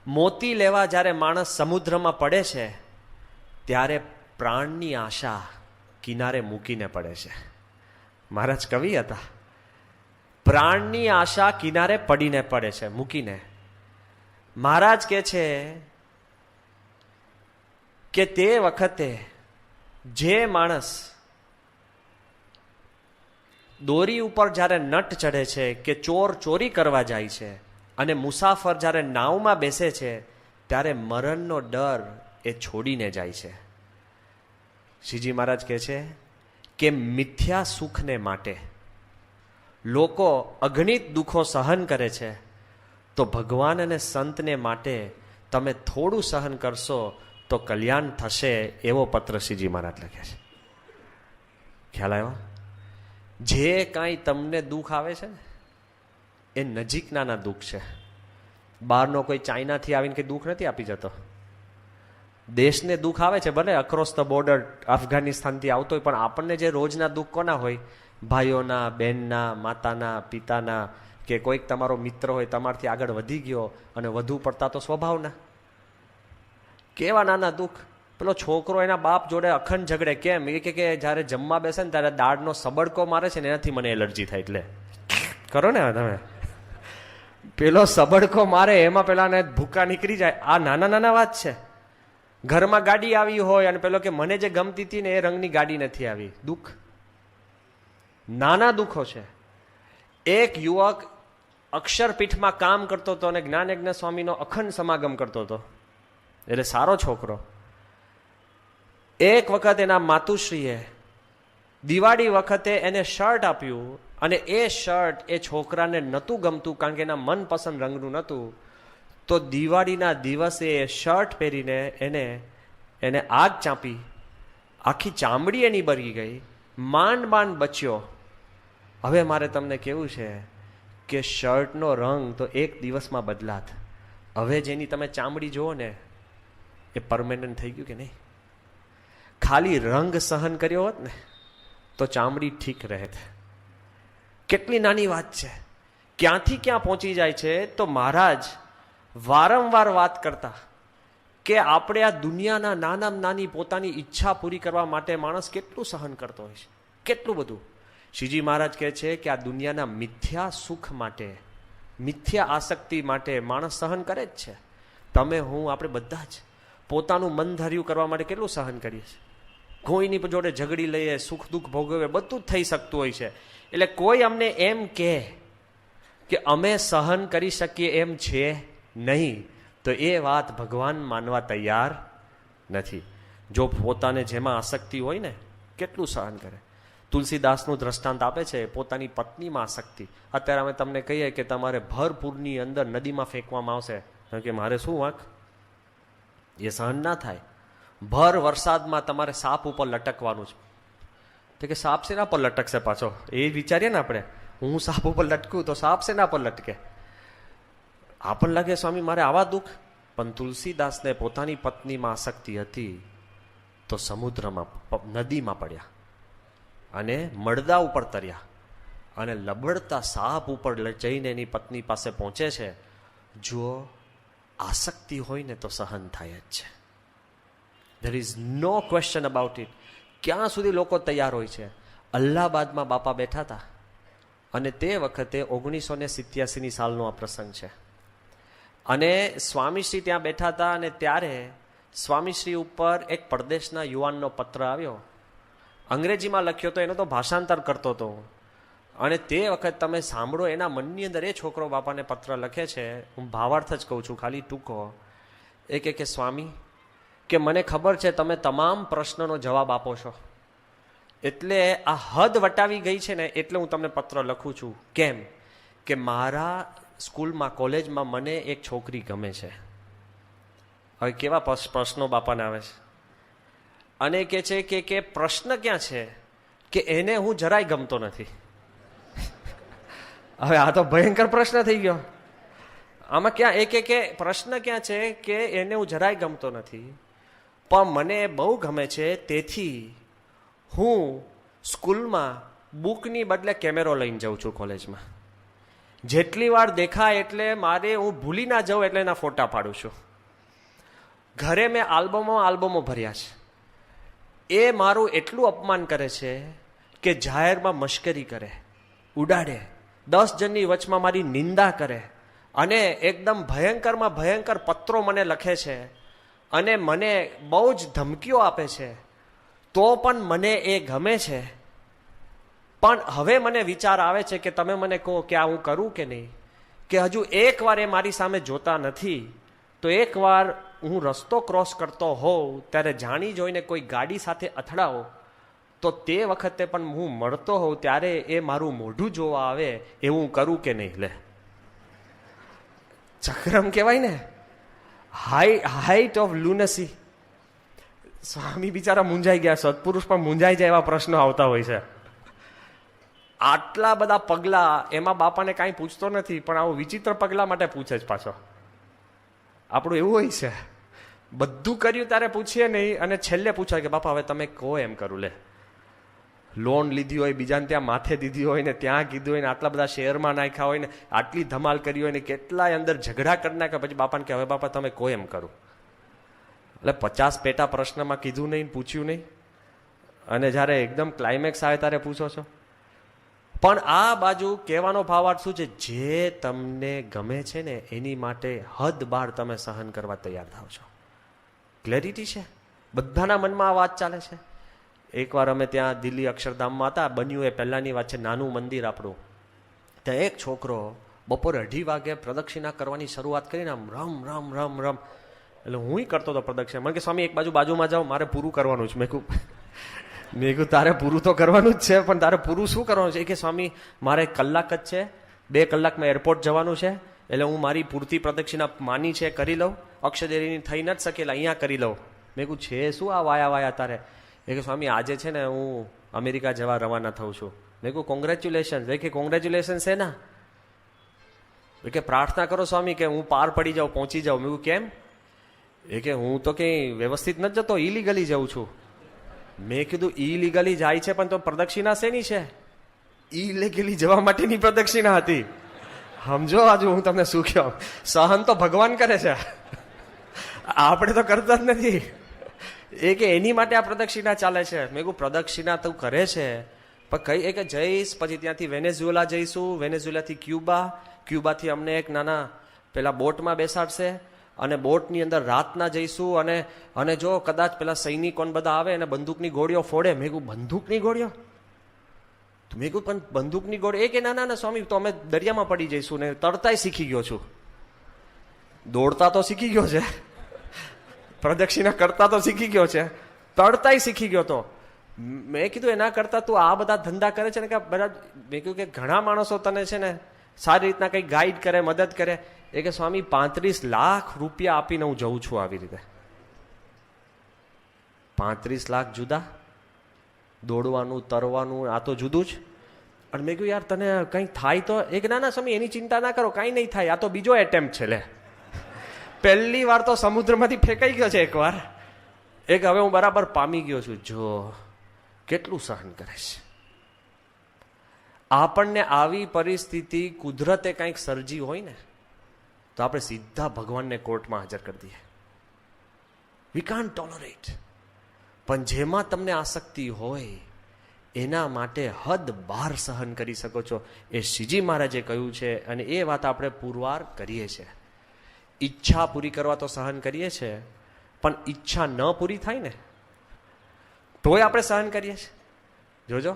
S1: મોતી લેવા જ્યારે માણસ સમુદ્રમાં પડે છે ત્યારે પ્રાણની આશા કિનારે મૂકીને પડે છે. મહારાજ કવિ હતા. પ્રાણની આશા કિનારે પડીને પડે છે, મૂકીને. મહારાજ કહે છે કે તે વખતે જે માણસ દોરી ઉપર જ્યારે નટ ચડે છે, કે ચોર ચોરી કરવા જાય છે, અને મુસાફર જ્યારે નાવમાં બેસે છે, ત્યારે મરણનો ડર એ છોડીને જાય છે. શ્રીજી મહારાજ કહે છે કે મિથ્યા સુખને માટે લોકો અગણિત દુઃખો સહન કરે છે, તો ભગવાન અને સંતને માટે તમે થોડું સહન કરશો તો કલ્યાણ થશે, એવો પત્ર શ્રીજી મહારાજ લખે છે. ખ્યાલ આવ્યો? જે કાંઈ તમને દુઃખ આવે છે ને એ નજીકના દુઃખ છે. બહારનો કોઈ ચાઇનાથી આવીને કંઈ દુઃખ નથી આપી જતો. દેશને દુઃખ આવે છે, ભલે અક્રોસ ધ બોર્ડર અફઘાનિસ્તાનથી આવતો હોય, પણ આપણને જે રોજના દુઃખ કોના હોય? ભાઈઓના, બહેનના, માતાના, પિતાના, કે કોઈક તમારો મિત્ર હોય તમારથી આગળ વધી ગયો અને વધુ પડતા તો સ્વભાવના. કેવા નાના દુઃખ. પેલો છોકરો એના બાપ જોડે અખંડ ઝઘડે. કેમ? એ કે જ્યારે જમવા બેસે ને ત્યારે દાળનો સબડકો મારે છે ને એનાથી મને એલર્જી થાય. એટલે કરો ને તમે, પેલો સબડકો મારે એમાં પેલાને ભૂકા નીકળી જાય. આ નાના નાના વાત છે. ઘરમાં ગાડી આવી હોય અને પેલો કે મને જે ગમતી હતી ને એ રંગની ગાડી નથી આવી. દુઃખ, નાના દુઃખો છે. એક યુવક અક્ષરપીઠમાં કામ કરતો હતો અને જ્ઞાનયજ્ઞ સ્વામીનો અખંડ સમાગમ કરતો હતો, એટલે સારો છોકરો. એક વખત એના માતુશ્રીએ દિવાળી વખતે એને શર્ટ આપ્યું, અને એ શર્ટ એ છોકરાને નહોતું ગમતું, કારણ કે એના મનપસંદ રંગનું નહોતું. તો દિવાળીના દિવસે એ શર્ટ પહેરીને એને આગ ચાંપી. આખી ચામડી એની બળી ગઈ, માંડ માંડ બચ્યો. હવે મારે તમને કેવું છે કે શર્ટનો રંગ તો એક દિવસમાં બદલાત. હવે જેની તમે ચામડી જુઓ ને એ પરમેનન્ટ થઈ ગયું કે નહીં? ખાલી રંગ સહન કર્યો હોત ને તો ચામડી ઠીક રહે. કેટલી નાની વાત છે, ક્યાંથી ક્યાં પહોંચી જાય છે. તો મહારાજ વારંવાર વાત કરતા કે આપણે આ દુનિયાના નાનામાં નાની પોતાની ઈચ્છા પૂરી કરવા માટે માણસ કેટલું સહન કરતો હોય છે, કેટલું બધું. શ્રીજી મહારાજ કહે છે કે આ દુનિયાના મિથ્યા સુખ માટે, મિથ્યા આસક્તિ માટે માણસ સહન કરે જ છે. તમે, હું, આપણે બધા જ પોતાનું મન ધર્યું કરવા માટે કેટલું સહન કરીએ છીએ. કોઈની જોડે ઝઘડી લઈએ, સુખ દુઃખ ભોગવે, બધું જ થઈ શકતું હોય છે. એટલે કોઈ અમને એમ કહે કે અમે સહન કરી શકીએ એમ છે નહીં, તો એ વાત ભગવાન માનવા તૈયાર નથી. જો પોતાને જેમાં આસક્તિ હોય ને કેટલું સહન કરે. તુલસીદાસનું દ્રષ્ટાંત આપે છે પોતાની પત્નીમાં આસક્તિ. અત્યારે અમે તમને કહીએ કે તમારે ભરપૂરની અંદર નદીમાં ફેંકવામાં આવશે, કારણ કે મારે શું વાંક, એ સહન ના થાય. ભર વરસાદમાં તમારે સાપ ઉપર લટકવાનું છે, તો કે સાપ શેના પર લટકશે પાછો? એ વિચારીએ ને આપણે, હું સાપ ઉપર લટકું તો સાપ શેના પર લટકે? આપણને લાગે સ્વામી મારે આવા દુઃખ. પણ તુલસીદાસને પોતાની પત્નીમાં આસક્તિ હતી તો સમુદ્રમાં, નદીમાં પડ્યા અને મળદા ઉપર તર્યા, અને લબડતા સાપ ઉપર જઈને એની પત્ની પાસે પહોંચે છે. જો આસક્તિ હોય ને તો સહન થાય જ છે. There is no question about it. ક્યાં સુધી લોકો તૈયાર હોય છે? અલ્હાબાદમાં બાપા બેઠા હતા, અને તે વખતે 1987ની સાલનો આ પ્રસંગ છે. અને સ્વામીશ્રી ત્યાં બેઠા હતા, અને ત્યારે સ્વામીશ્રી ઉપર એક પરદેશના યુવાનનો પત્ર આવ્યો. અંગ્રેજીમાં લખ્યો તો એનો તો ભાષાંતર કરતો હતો. અને તે વખત તમે સાંભળો, એના મનની અંદર એ છોકરો બાપાને પત્ર લખે છે. હું ભાવાર્થ જ કહું છું, ખાલી ટૂંકો. એ કે સ્વામી, કે મને ખબર છે તમે તમામ પ્રશ્નનો જવાબ આપો છો, એટલે આ હદ વટાવી ગઈ છે ને, એટલે હું તમને પત્ર લખું છું. કેમ? કે મારા સ્કૂલમાં, કોલેજમાં મને એક છોકરી ગમે છે. હવે કેવા પ્રશ્નો બાપાને આવે છે. અને કે છે કે પ્રશ્ન ક્યાં છે કે એને હું જરાય ગમતો નથી. હવે આ તો ભયંકર પ્રશ્ન થઈ ગયો. આમાં ક્યાં એ કે પ્રશ્ન ક્યાં છે કે એને હું જરાય ગમતો નથી, પણ મને બહુ ગમે છે, તેથી હું સ્કૂલમાં બુકની બદલે કેમેરો લઈને જાઉં છું કોલેજમાં. જેટલી વાર દેખાય એટલે મારે, હું ભૂલી ના જાઉં એટલે એના ફોટા પાડું છું. ઘરે મેં આલ્બમો ભર્યા છે. એ મારું એટલું અપમાન કરે છે કે જાહેરમાં મશ્કરી કરે, ઉડાડે, 10 જણની વચમાં મારી નિંદા કરે, અને એકદમ ભયંકરમાં ભયંકર પત્રો મને લખે છે. અને મને બહુ જ ધમકીઓ આપે છે, તો પણ મને એ ગમે છે. પણ હવે મને વિચાર આવે છે કે તમે મને કહો કે આ હું કરું કે નહીં, કે હજુ એકવાર એ મારી સામે જોતા નથી, તો એકવાર હું રસ્તો ક્રોસ કરતો હોઉં ત્યારે જાણી જોઈને કોઈ ગાડી સાથે અથડાવો, તો તે વખતે પણ હું મળતો હોઉં ત્યારે એ મારું મોઢું જોવા આવે એવું હું કરું કે નહીં. લે, ચક્રમ કહેવાય ને, હાઈટ ઓફ લુનસી. સ્વામી બિચારા મૂંઝાઈ ગયા, સત્પુરુષ પણ મૂંઝાઈ જાય એવા પ્રશ્નો આવતા હોય છે. આટલા બધા પગલા, એમાં બાપાને કાંઈ પૂછતો નથી, પણ આવું વિચિત્ર પગલા માટે પૂછે જ પાછો. આપણું એવું હોય છે, બધું કર્યું ત્યારે પૂછીએ નહીં, અને છેલ્લે પૂછાય કે બાપા હવે તમે કહો એમ કરું. લે, લોન લીધી હોય, બીજાને ત્યાં માથે દીધી હોય ને, ત્યાં કીધું હોય ને, આટલા બધા શેરમાં નાખ્યા હોય ને, આટલી ધમાલ કરી હોય ને, કેટલાય અંદર ઝઘડા કરી નાખ્યા, પછી બાપાને કે હવે બાપા તમે કહો એમ કરું. એટલે 50 પેટા પ્રશ્નમાં કીધું નહીં, પૂછ્યું નહીં, અને જ્યારે એકદમ ક્લાઇમેક્સ આવે ત્યારે પૂછો છો. પણ આ બાજુ કહેવાનો ભાવાર્થ શું છે? જે તમને ગમે છે ને એની માટે હદ બાર તમે સહન કરવા તૈયાર થાવ છો. ક્લેરિટી છે? બધાના મનમાં આ વાત ચાલે છે. એકવાર અમે ત્યાં દિલ્હી અક્ષરધામમાં હતા, બન્યું એ પહેલાની વાત છે, નાનું મંદિર આપણું. ત્યાં એક છોકરો બપોરે 2:30 વાગે પ્રદક્ષિણા કરવાની શરૂઆત કરીને આમ રમ રમ રમ રમ, એટલે હું કરતો હતો પ્રદક્ષિણા. મને કે સ્વામી એક બાજુમાં જાઓ, મારે પૂરું કરવાનું છે. મેં કહ્યું તારે પૂરું તો કરવાનું જ છે, પણ તારે પૂરું શું કરવાનું છે? કે સ્વામી મારે 1 કલાક જ છે, 2 કલાકમાં એરપોર્ટ જવાનું છે, એટલે હું મારી પૂરતી પ્રદક્ષિણા માની છે કરી લઉં, અક્ષદેરીની થઈ ન જ શકેલા અહીંયા કરી લઉં. મેં કહ્યું છે શું આ વાયા તારે? એ કે સ્વામી આજે છે ને હું અમેરિકા જવા રવાના થઉં છું. મેં કહ્યું કોંગ્રેચ્યુલેશન. એ કે કોંગ્રેચ્યુલેશન છે ના? એ કે પ્રાર્થના કરો સ્વામી કે હું પાર પડી જાઉં, પહોંચી જાઉં. મેં કહ્યું કેમ? એ કે હું તો કંઈ વ્યવસ્થિત નથી જતો, ઇલીગલી જાઉં છું. મેં કીધું ઇલીગલી જાય છે પણ તો પ્રદક્ષિણા શેની છે? ઇલીગલી જવા માટેની પ્રદક્ષિણા હતી. સમજો આજુ હું તમને શું કહું, સહન તો ભગવાન કરે છે, આપણે તો કરતા જ નથી. એ કે એની માટે આ પ્રદક્ષિણા ચાલે છે. મેં કહું પ્રદક્ષિણા તો કરે છે પણ કઈ? એ કે જઈશ, પછી ત્યાંથી વેનેઝુએલા જઈશું, વેનેઝુએલાથી ક્યુબાથી અમને એક નાના પેલા બોટમાં બેસાડશે, અને બોટની અંદર રાતના જઈશું, અને જો કદાચ પેલા સૈનિકો બધા આવે અને બંદૂકની ગોળીઓ ફોડે. મેં કહું બંદૂકની ગોળીઓ? મેં કહું પણ બંદૂકની ગોળી? એ કે ના ના સ્વામી તો અમે દરિયામાં પડી જઈશું, ને તરતાય શીખી ગયો છું. દોડતા તો શીખી ગયો છે, પ્રદક્ષિણા કરતા તો શીખી ગયો છે, તરતાય શીખી ગયો. તો મેં કીધું એના કરતા તું આ બધા ધંધા કરે છે ને કે બધા. મેં કીધું કે ઘણા માણસો તને છે ને સારી રીતના કંઈક ગાઈડ કરે, મદદ કરે. એ કે સ્વામી 35 લાખ રૂપિયા આપીને હું જઉં છું આવી રીતે. 35 લાખ જુદા, દોડવાનું તરવાનું આ તો જુદું જ. અને મેં કહ્યું યાર તને કંઈ થાય તો? એક ના ના સ્વામી એની ચિંતા ના કરો, કાંઈ નહીં થાય, આ તો બીજો એટેમ્પ છે. લે, પહેલી વાર તો સમુદ્રમાંથી ફેંકાઈ ગયો છે એકવાર, એક હવે હું બરાબર પામી ગયો છું. જો કેટલું સહન કરે છે. આપણને આવી પરિસ્થિતિ કુદરતે કંઈક સર્જી હોય ને તો આપણે સીધા ભગવાનને કોર્ટમાં હાજર કરી દઈએ. We can't tolerate. પણ જેમાં તમને આસક્તિ હોય એના માટે હદ બહાર સહન કરી શકો છો. એ શ્રીજી મહારાજે કહ્યું છે, અને એ વાત આપણે પુરવાર કરીએ છીએ. ઈચ્છા પૂરી કરવા તો સહન કરીએ છીએ, પણ ઈચ્છા ન પૂરી થાય ને તોય આપણે સહન કરીએ છીએ. જોજો,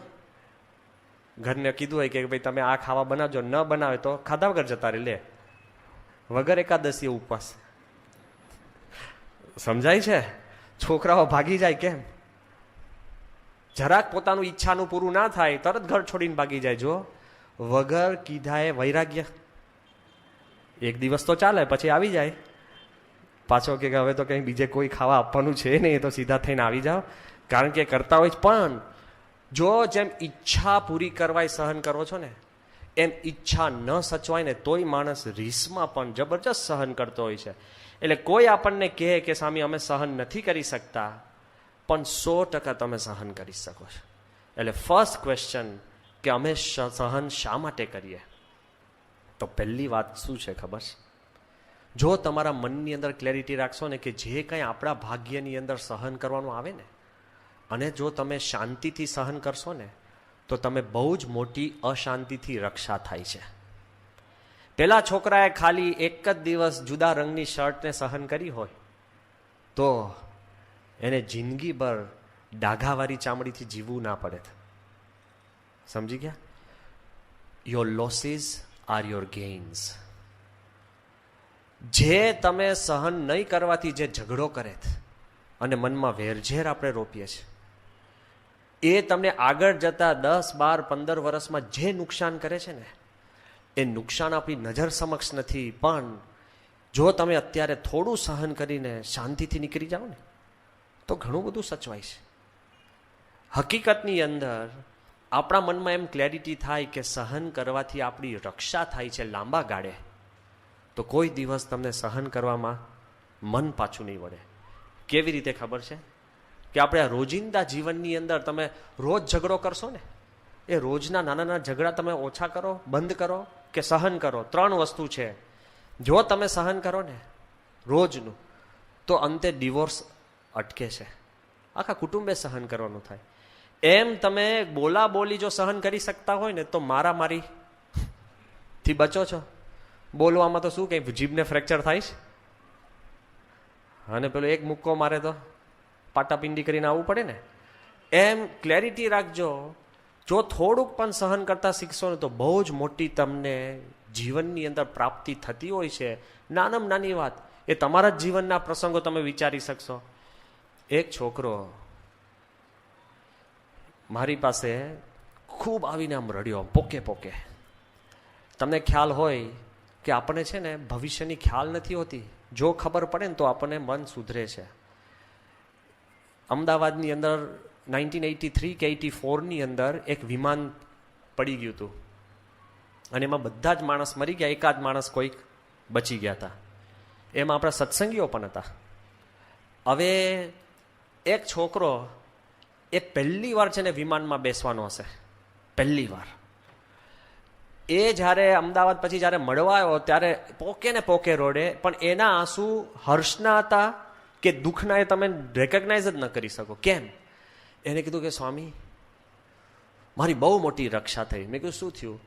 S1: ઘરને કીધું હોય કે ભાઈ તમે આ ખાવા બનાવજો, ન બનાવે તો ખાધા વગર જતા રહે. લે, વગર એકાદશી ઉપવાસ. સમજાય છે? છોકરાઓ ભાગી જાય કેમ? જરાક પોતાનું ઈચ્છાનું પૂરું ના થાય તરત ઘર છોડીને ભાગી જાય. જો વગર કીધા એ વૈરાગ્ય. એક દિવસ તો ચાલે, પછી આવી જાય પાછો કે હવે તો કંઈ બીજે કોઈ ખાવા આપવાનું છે નહીં, એ તો સીધા થઈને આવી જાઓ, કારણ કે કરતા હોય. પણ જો જેમ ઈચ્છા પૂરી કરવાય સહન કરો છો ને, એમ ઈચ્છા ન સચવાય ને તોય માણસ રીસમાં પણ જબરજસ્ત સહન કરતો હોય છે. એટલે કોઈ આપણને કહે કે સ્વામી અમે સહન નથી કરી શકતા, પણ 100% તમે સહન કરી શકો છો. એટલે ફર્સ્ટ ક્વેશ્ચન કે અમે સહન શા માટે કરીએ? તો પહેલી વાત શું છે ખબર છે? જો તમારા મનની અંદર ક્લેરિટી રાખશો ને કે જે કંઈ આપણા ભાગ્યની અંદર સહન કરવાનું આવે ને, અને જો તમે શાંતિથી સહન કરશો ને તો તમે બહુ જ મોટી અશાંતિથી રક્ષા થાય છે. પેલા છોકરાએ ખાલી એક જ દિવસ જુદા રંગની શર્ટને સહન કરી હોય, તો એને જિંદગીભર ડાઘાવાળી ચામડીથી જીવવું ના પડે. સમજી ગયા? Your losses are your gains. જે તમે સહન નહીં કરવાથી જે ઝઘડો કરે અને મનમાં વેરઝેર આપણે રોપીએ છીએ, એ તમને આગળ જતા 10, 12, 15 વર્ષમાં જે નુકસાન કરે છે ને, એ નુકસાન આપણી નજર સમક્ષ નથી. પણ જો તમે અત્યારે થોડું સહન કરીને શાંતિથી નીકળી જાઓ ને, તો ઘણું બધું સચવાય છે. હકીકતની અંદર આપણા મનમાં એમ ક્લેરિટી થાય કે સહન કરવાથી આપણી રક્ષા થાય છે લાંબા ગાળે, તો કોઈ દિવસ તમને સહન કરવામાં મન પાછું નહીં વળે. કેવી રીતે ખબર છે? કે આપણે આ રોજિંદા જીવનની અંદર તમે રોજ ઝઘડો કરશો ને, એ રોજના નાના નાના ઝઘડા તમે ઓછા કરો, બંધ કરો કે સહન કરો, 3 વસ્તુ છે. જો તમે સહન કરો ને રોજનું, તો અંતે ડિવોર્સ અટકે છે. આખા કુટુંબે સહન કરવાનું થાય. એમ તમે બોલા બોલી જો સહન કરી શકતા હોય ને, તો મારામારી થી બચો છો. બોલવામાં તો શું કઈ જીભને ફ્રેક્ચર થાય છે, અને પેલો એક મુક્કો મારે તો પાટાપિંડી કરીને આવવું પડે ને. એમ ક્લેરિટી રાખજો. જો થોડુંક પણ સહન કરતા શીખશો ને, તો બહુ જ મોટી તમને જીવનની અંદર પ્રાપ્તિ થતી હોય છે. નાનામાં નાની વાત, એ તમારા જ જીવનના પ્રસંગો તમે વિચારી શકશો. એક છોકરો મારી પાસે ખૂબ આવીને આમ રડ્યો, પોકે પોકે. તમને ખ્યાલ હોય કે આપણને છે ને ભવિષ્યની ખ્યાલ નથી હોતી. જો ખબર પડે ને તો આપણને મન સુધરે છે. અમદાવાદની અંદર 1983 કે 84ની અંદર એક વિમાન પડી ગયું હતું, અને એમાં બધા જ માણસ મરી ગયા, એકાદ માણસ કોઈક બચી ગયા હતા. એમાં આપણા સત્સંગીઓ પણ હતા. હવે એક છોકરો એ પહેલી વાર છે ને વિમાનમાં બેસવાનો હશે, પહેલી વાર. એ જ્યારે અમદાવાદ પછી જ્યારે મળવા આવ્યો ત્યારે પોકે ને પોકે રોડે, પણ એના આંસુ હર્ષના હતા કે દુઃખના એ તમે રેકગ્નાઇઝ જ ન કરી શકો. કેમ? એને કીધું કે સ્વામી, મારી બહુ મોટી રક્ષા થઈ. મેં કીધું શું થયું?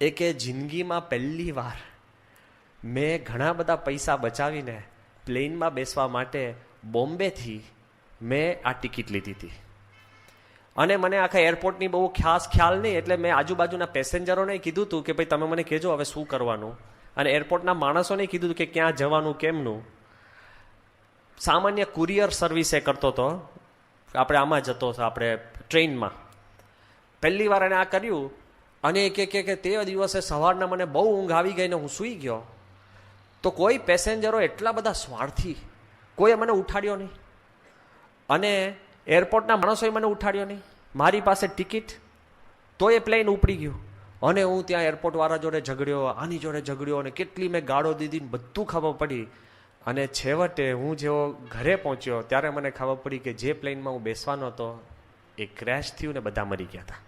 S1: એ કે જિંદગીમાં પહેલી વાર મેં ઘણા બધા પૈસા બચાવીને પ્લેનમાં બેસવા માટે બોમ્બેથી મેં આ ટિકિટ લીધી હતી. અને મને આખા એરપોર્ટની બહુ ખાસ ખ્યાલ નહીં, એટલે મેં આજુબાજુના પેસેન્જરોને કીધું હતું કે ભાઈ તમે મને કહેજો હવે શું કરવાનું, અને એરપોર્ટના માણસોને કીધું હતું કે ક્યાં જવાનું કેમનું. સામાન્ય કુરિયર સર્વિસ એ કરતો હતો, આપણે આમાં જતો હતો, આપણે ટ્રેનમાં. પહેલી વાર એને આ કર્યું, અને એ કે તે દિવસે સવારના મને બહુ ઊંઘ આવી ગઈ ને હું સૂઈ ગયો. તો કોઈ પેસેન્જરો એટલા બધા સ્વાર્થી, કોઈએ મને ઉઠાડ્યો નહીં, અને એરપોર્ટના માણસોએ મને ઉઠાડ્યો નહીં. મારી પાસે ટિકિટ, તો એ પ્લેન ઉપડી ગયું. અને હું ત્યાં એરપોર્ટવાળા જોડે ઝઘડ્યો, આની જોડે ઝઘડ્યો, અને કેટલી મેં ગાળો દીધી ને બધું ખબર પડી. અને છેવટે હું જેવો ઘરે પહોંચ્યો ત્યારે મને ખબર પડી કે જે પ્લેનમાં હું બેસવાનો હતો એ ક્રેશ થયું ને બધા મરી ગયા હતા.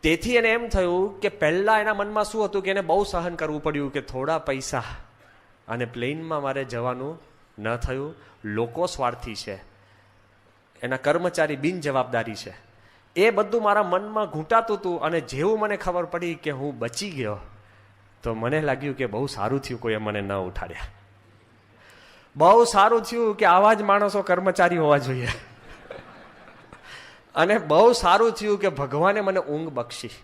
S1: તેથી એને એમ થયું કે પહેલા એના મનમાં શું હતું કે એને બહુ સહન કરવું પડ્યું કે થોડા પૈસા અને પ્લેનમાં મારે જવાનું ન થયું. લોકો સ્વાર્થી છે, એના કર્મચારી બિનજવાબદારી છે, એ બધું મારા મનમાં ઘૂંટાતું હતું. અને જેવું મને ખબર પડી કે હું બચી ગયો, તો મને લાગ્યું કે બહુ સારું થયું કોઈએ મને ન ઉઠાડ્યા. બહુ સારું થયું કે આવા જ માણસો કર્મચારી હોવા જોઈએ. અને બહુ સારું થયું કે ભગવાને મને ઊંઘ બક્ષી.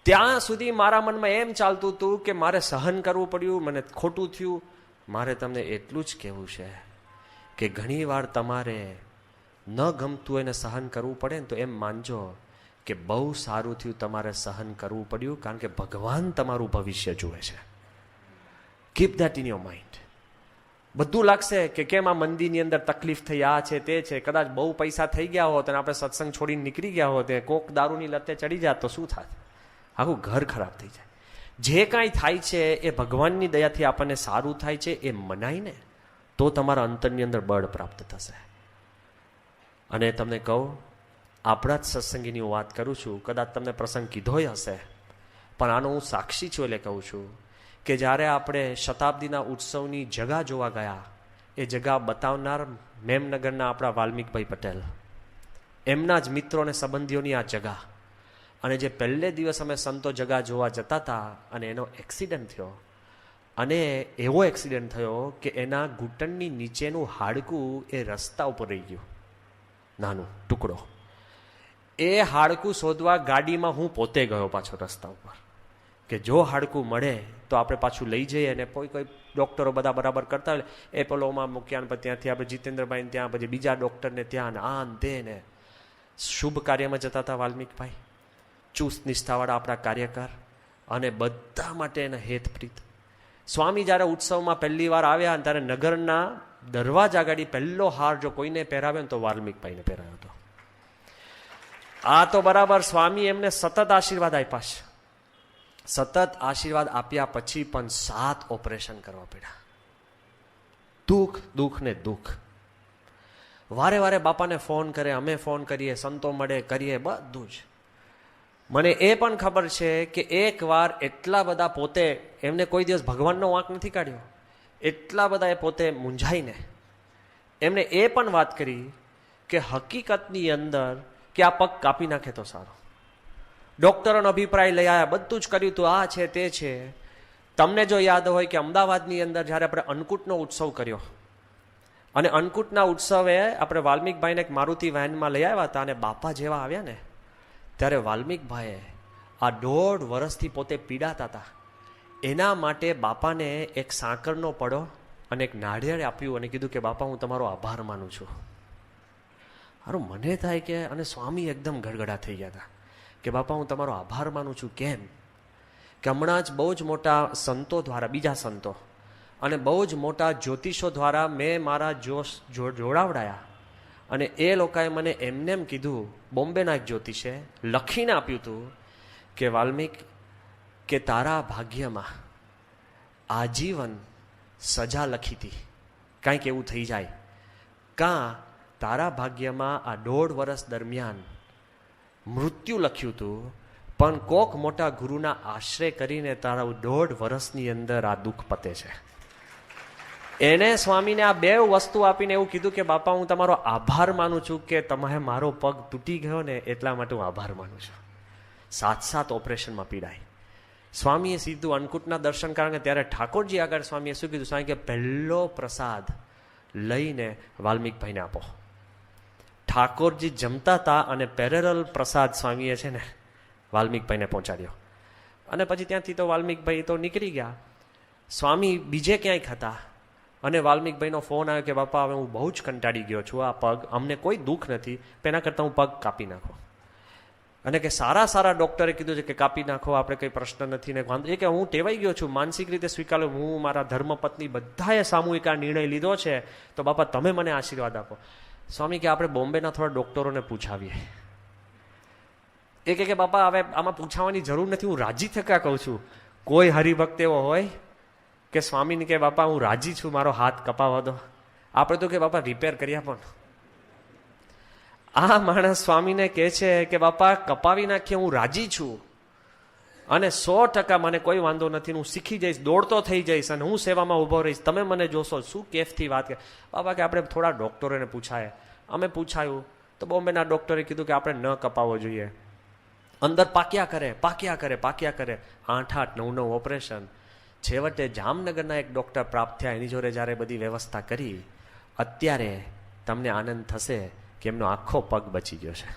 S1: ત્યાં સુધી મારા મનમાં એમ ચાલતું હતું કે મારે સહન કરવું પડ્યું, મને ખોટું થયું. મારે તમને એટલું જ કહેવું છે કે ઘણીવાર તમારે ન ગમતું એને સહન કરવું પડે ને, તો એમ માનજો કે બહુ સારું થયું તમારે સહન કરવું પડ્યું, કારણ કે ભગવાન તમારું ભવિષ્ય જુએ છે. Keep that in your mind. બધું લાગશે કે કેમ આ મંદિરની અંદર તકલીફ થઈ, આ છે તે છે, કદાચ બહુ પૈસા થઈ ગયા હોત અને આપણે સત્સંગ છોડીને નીકળી ગયા હોત, કોક દારૂની લતે ચડી જાય તો શું થાય? આખું ઘર ખરાબ થઈ જાય. જે કાંઈ થાય છે એ ભગવાનની દયાથી આપણને સારું થાય છે, એ મનાઈને તો તમારા અંતરની અંદર બળ પ્રાપ્ત થશે. અને તમને કહું, આપણા જ સત્સંગીની હું વાત કરું છું, કદાચ તમને પ્રસંગ કીધોય હશે, પણ આનો હું સાક્ષી છું એટલે કહું છું કે જ્યારે આપણે શતાબ્દીના ઉત્સવની જગા જોવા ગયા, એ જગા બતાવનાર મેમનગરના આપણા વાલ્મીકભાઈ પટેલ, એમના જ મિત્રો અને સંબંધીઓની આ જગા. અને જે પહેલે દિવસ અમે સંતો જગા જોવા જતા હતા અને એનો એક્સિડન્ટ થયો, અને એવો એક્સિડન્ટ થયો કે એના ઘૂંટણની નીચેનું હાડકું એ રસ્તા ઉપર રહી ગયું, નાનું ટુકડો. એ હાડકું શોધવા ગાડીમાં હું પોતે ગયો પાછો રસ્તા ઉપર, કે જો હાડકું મળે તો આપણે પાછું લઈ જઈએ. અને કોઈ ડૉક્ટરો બધા બરાબર કરતા હોય, એપોલોમાં મૂક્યા, પછી ત્યાંથી આપણે જીતેન્દ્રભાઈને ત્યાં, પછી બીજા ડૉક્ટરને ત્યાં, આન તે ને. શુભ કાર્યમાં જતા હતા વાલ્મીકભાઈ, ચુસ્ત નિષ્ઠાવાળા આપણા કાર્યકર, અને બધા માટે એના હેતપ્રીત. સ્વામી જ્યારે ઉત્સવમાં પહેલી વાર આવ્યા ત્યારે નગરના દરવાજા ગાડી પહેલો હાર જો કોઈને પહેરાવ્યો ને તો વાલ્મીકભાઈને પહેરાવ્યો હતો. આ તો બરાબર સ્વામી એમને સતત આશીર્વાદ આપ્યા છે. સતત આશીર્વાદ આપ્યા પછી પણ 7 ઓપરેશન કરવા પડ્યા. દુઃખ દુઃખ ને દુઃખ. વારે વારે બાપાને ફોન કરે, અમે ફોન કરીએ, સંતો મળે, કરીએ, બધું જ. મને એ પણ ખબર છે કે એક વાર એટલા બધા પોતે, એમને કોઈ દિવસ ભગવાનનો વાંક નથી કાઢ્યો, એટલા બધા એ પોતે મૂંઝાઈને એમને એ પણ વાત કરી કે હકીકતની અંદર કે આ પગ કાપી નાખે તો સારો. ડૉક્ટરોનો અભિપ્રાય લઈ આવ્યા, બધું જ કર્યું હતું, આ છે તે છે. તમને જો યાદ હોય કે અમદાવાદની અંદર જ્યારે આપણે અન્નકૂટનો ઉત્સવ કર્યો, અને અન્નકૂટના ઉત્સવે આપણે વાલ્મીકભાઈને એક મારુતિ વેનમાં લઈ આવ્યા હતા, અને બાપા જેવા આવ્યા ને ત્યારે વાલ્મીકભાઈએ આ 1.5 વર્ષથી પોતે પીડાતા હતા, એના માટે બાપાને એક સાંકળનો પડો અને એક નાળિયેર આપ્યું અને કીધું કે બાપા હું તમારો આભાર માનું છું. હારું મને થાય કે, અને સ્વામી એકદમ ગડગડા થઈ ગયા હતા કે બાપા હું તમારો આભાર માનું છું. કેમ કે હમણાં જ બહુ જ મોટા સંતો દ્વારા, બીજા સંતો અને બહુ જ મોટા જ્યોતિષો દ્વારા મેં મારા જોડાવડાયા, અને એ લોકોએ મને એમને કીધું, બોમ્બેના એક જ્યોતિષે લખીને આપ્યું હતું કે વાલ્મીક કે તારા ભાગ્યમાં આજીવન સજા લખી હતી, કાંઈક એવું થઈ જાય, કાં તારા ભાગ્યમાં આ 1.5 વર્ષ દરમિયાન મૃત્યુ લખ્યું હતું, પણ કોક મોટા ગુરુના આશ્રય કરીને તારા 1.5 વર્ષની અંદર આ દુઃખ પતે છે. એને સ્વામીને આ 2 વસ્તુ આપીને એવું કીધું કે બાપા હું તમારો આભાર માનું છું કે તમે મારો પગ તૂટી ગયો ને એટલા માટે હું આભાર માનું છું. 7 ઓપરેશનમાં પીડાય. સ્વામીએ સીધું અન્નકૂટના દર્શન કારણ કે ત્યારે ઠાકોરજી આગળ સ્વામીએ શું કીધું, સ્વામી કે પહેલો પ્રસાદ લઈને વાલ્મીકભાઈને આપો. ઠાકોરજી જમતા હતા અને પેરેરલ પ્રસાદ સ્વામીએ છે ને વાલ્મીકભાઈને પહોંચાડ્યો. અને પછી ત્યાંથી તો વાલ્મીકભાઈ તો નીકળી ગયા. સ્વામી બીજે ક્યાંય હતા અને વાલ્મીકભાઈનો ફોન આવ્યો કે બાપા હવે હું બહુ જ કંટાળી ગયો છું, આ પગ અમને કોઈ દુઃખ નથી, એના કરતાં હું પગ કાપી નાખો. અને કે સારા ડૉક્ટરે કીધું છે કે કાપી નાખો, આપણે કંઈ પ્રશ્ન નથી ને વાંધો. એ કે હું ટેવાઈ ગયો છું, માનસિક રીતે સ્વીકાર્યો, હું મારા ધર્મપત્ની બધાએ સામૂહિક આ નિર્ણય લીધો છે, તો બાપા તમે મને આશીર્વાદ આપો. સ્વામી કે આપણે બોમ્બેના થોડા ડૉક્ટરોને પૂછાવીએ. એ કે બાપા હવે આમાં પૂછાવાની જરૂર નથી, હું રાજી થકા કહું છું. કોઈ હરિભક્ત એવો હોય કે સ્વામીને કે બાપા હું રાજી છું, મારો હાથ કપાવવા દો. આપણે તો કે બાપા રિપેર કરી આપો. આ માણસ સ્વામીને કહે છે કે બાપા કપાવી નાખીએ, હું રાજી છું અને 100% મને કોઈ વાંધો નથી, હું શીખી જઈશ, દોડતો થઈ જઈશ અને હું સેવામાં ઊભો રહીશ, તમે મને જોશો. શું કેફથી વાત કરે બાપા કે આપણે થોડા ડૉક્ટરોને પૂછાય. અમે પૂછાયું તો બોમ્બેના ડૉક્ટરે કીધું કે આપણે ન કપાવવો જોઈએ. અંદર પાક્યા કરે 8, 9 ઓપરેશન. છેવટે જામનગરના એક ડૉક્ટર પ્રાપ્ત થયા, એની જોડે જ્યારે બધી વ્યવસ્થા કરી, અત્યારે તમને આનંદ થશે કે એમનો આખો પગ બચી ગયો છે.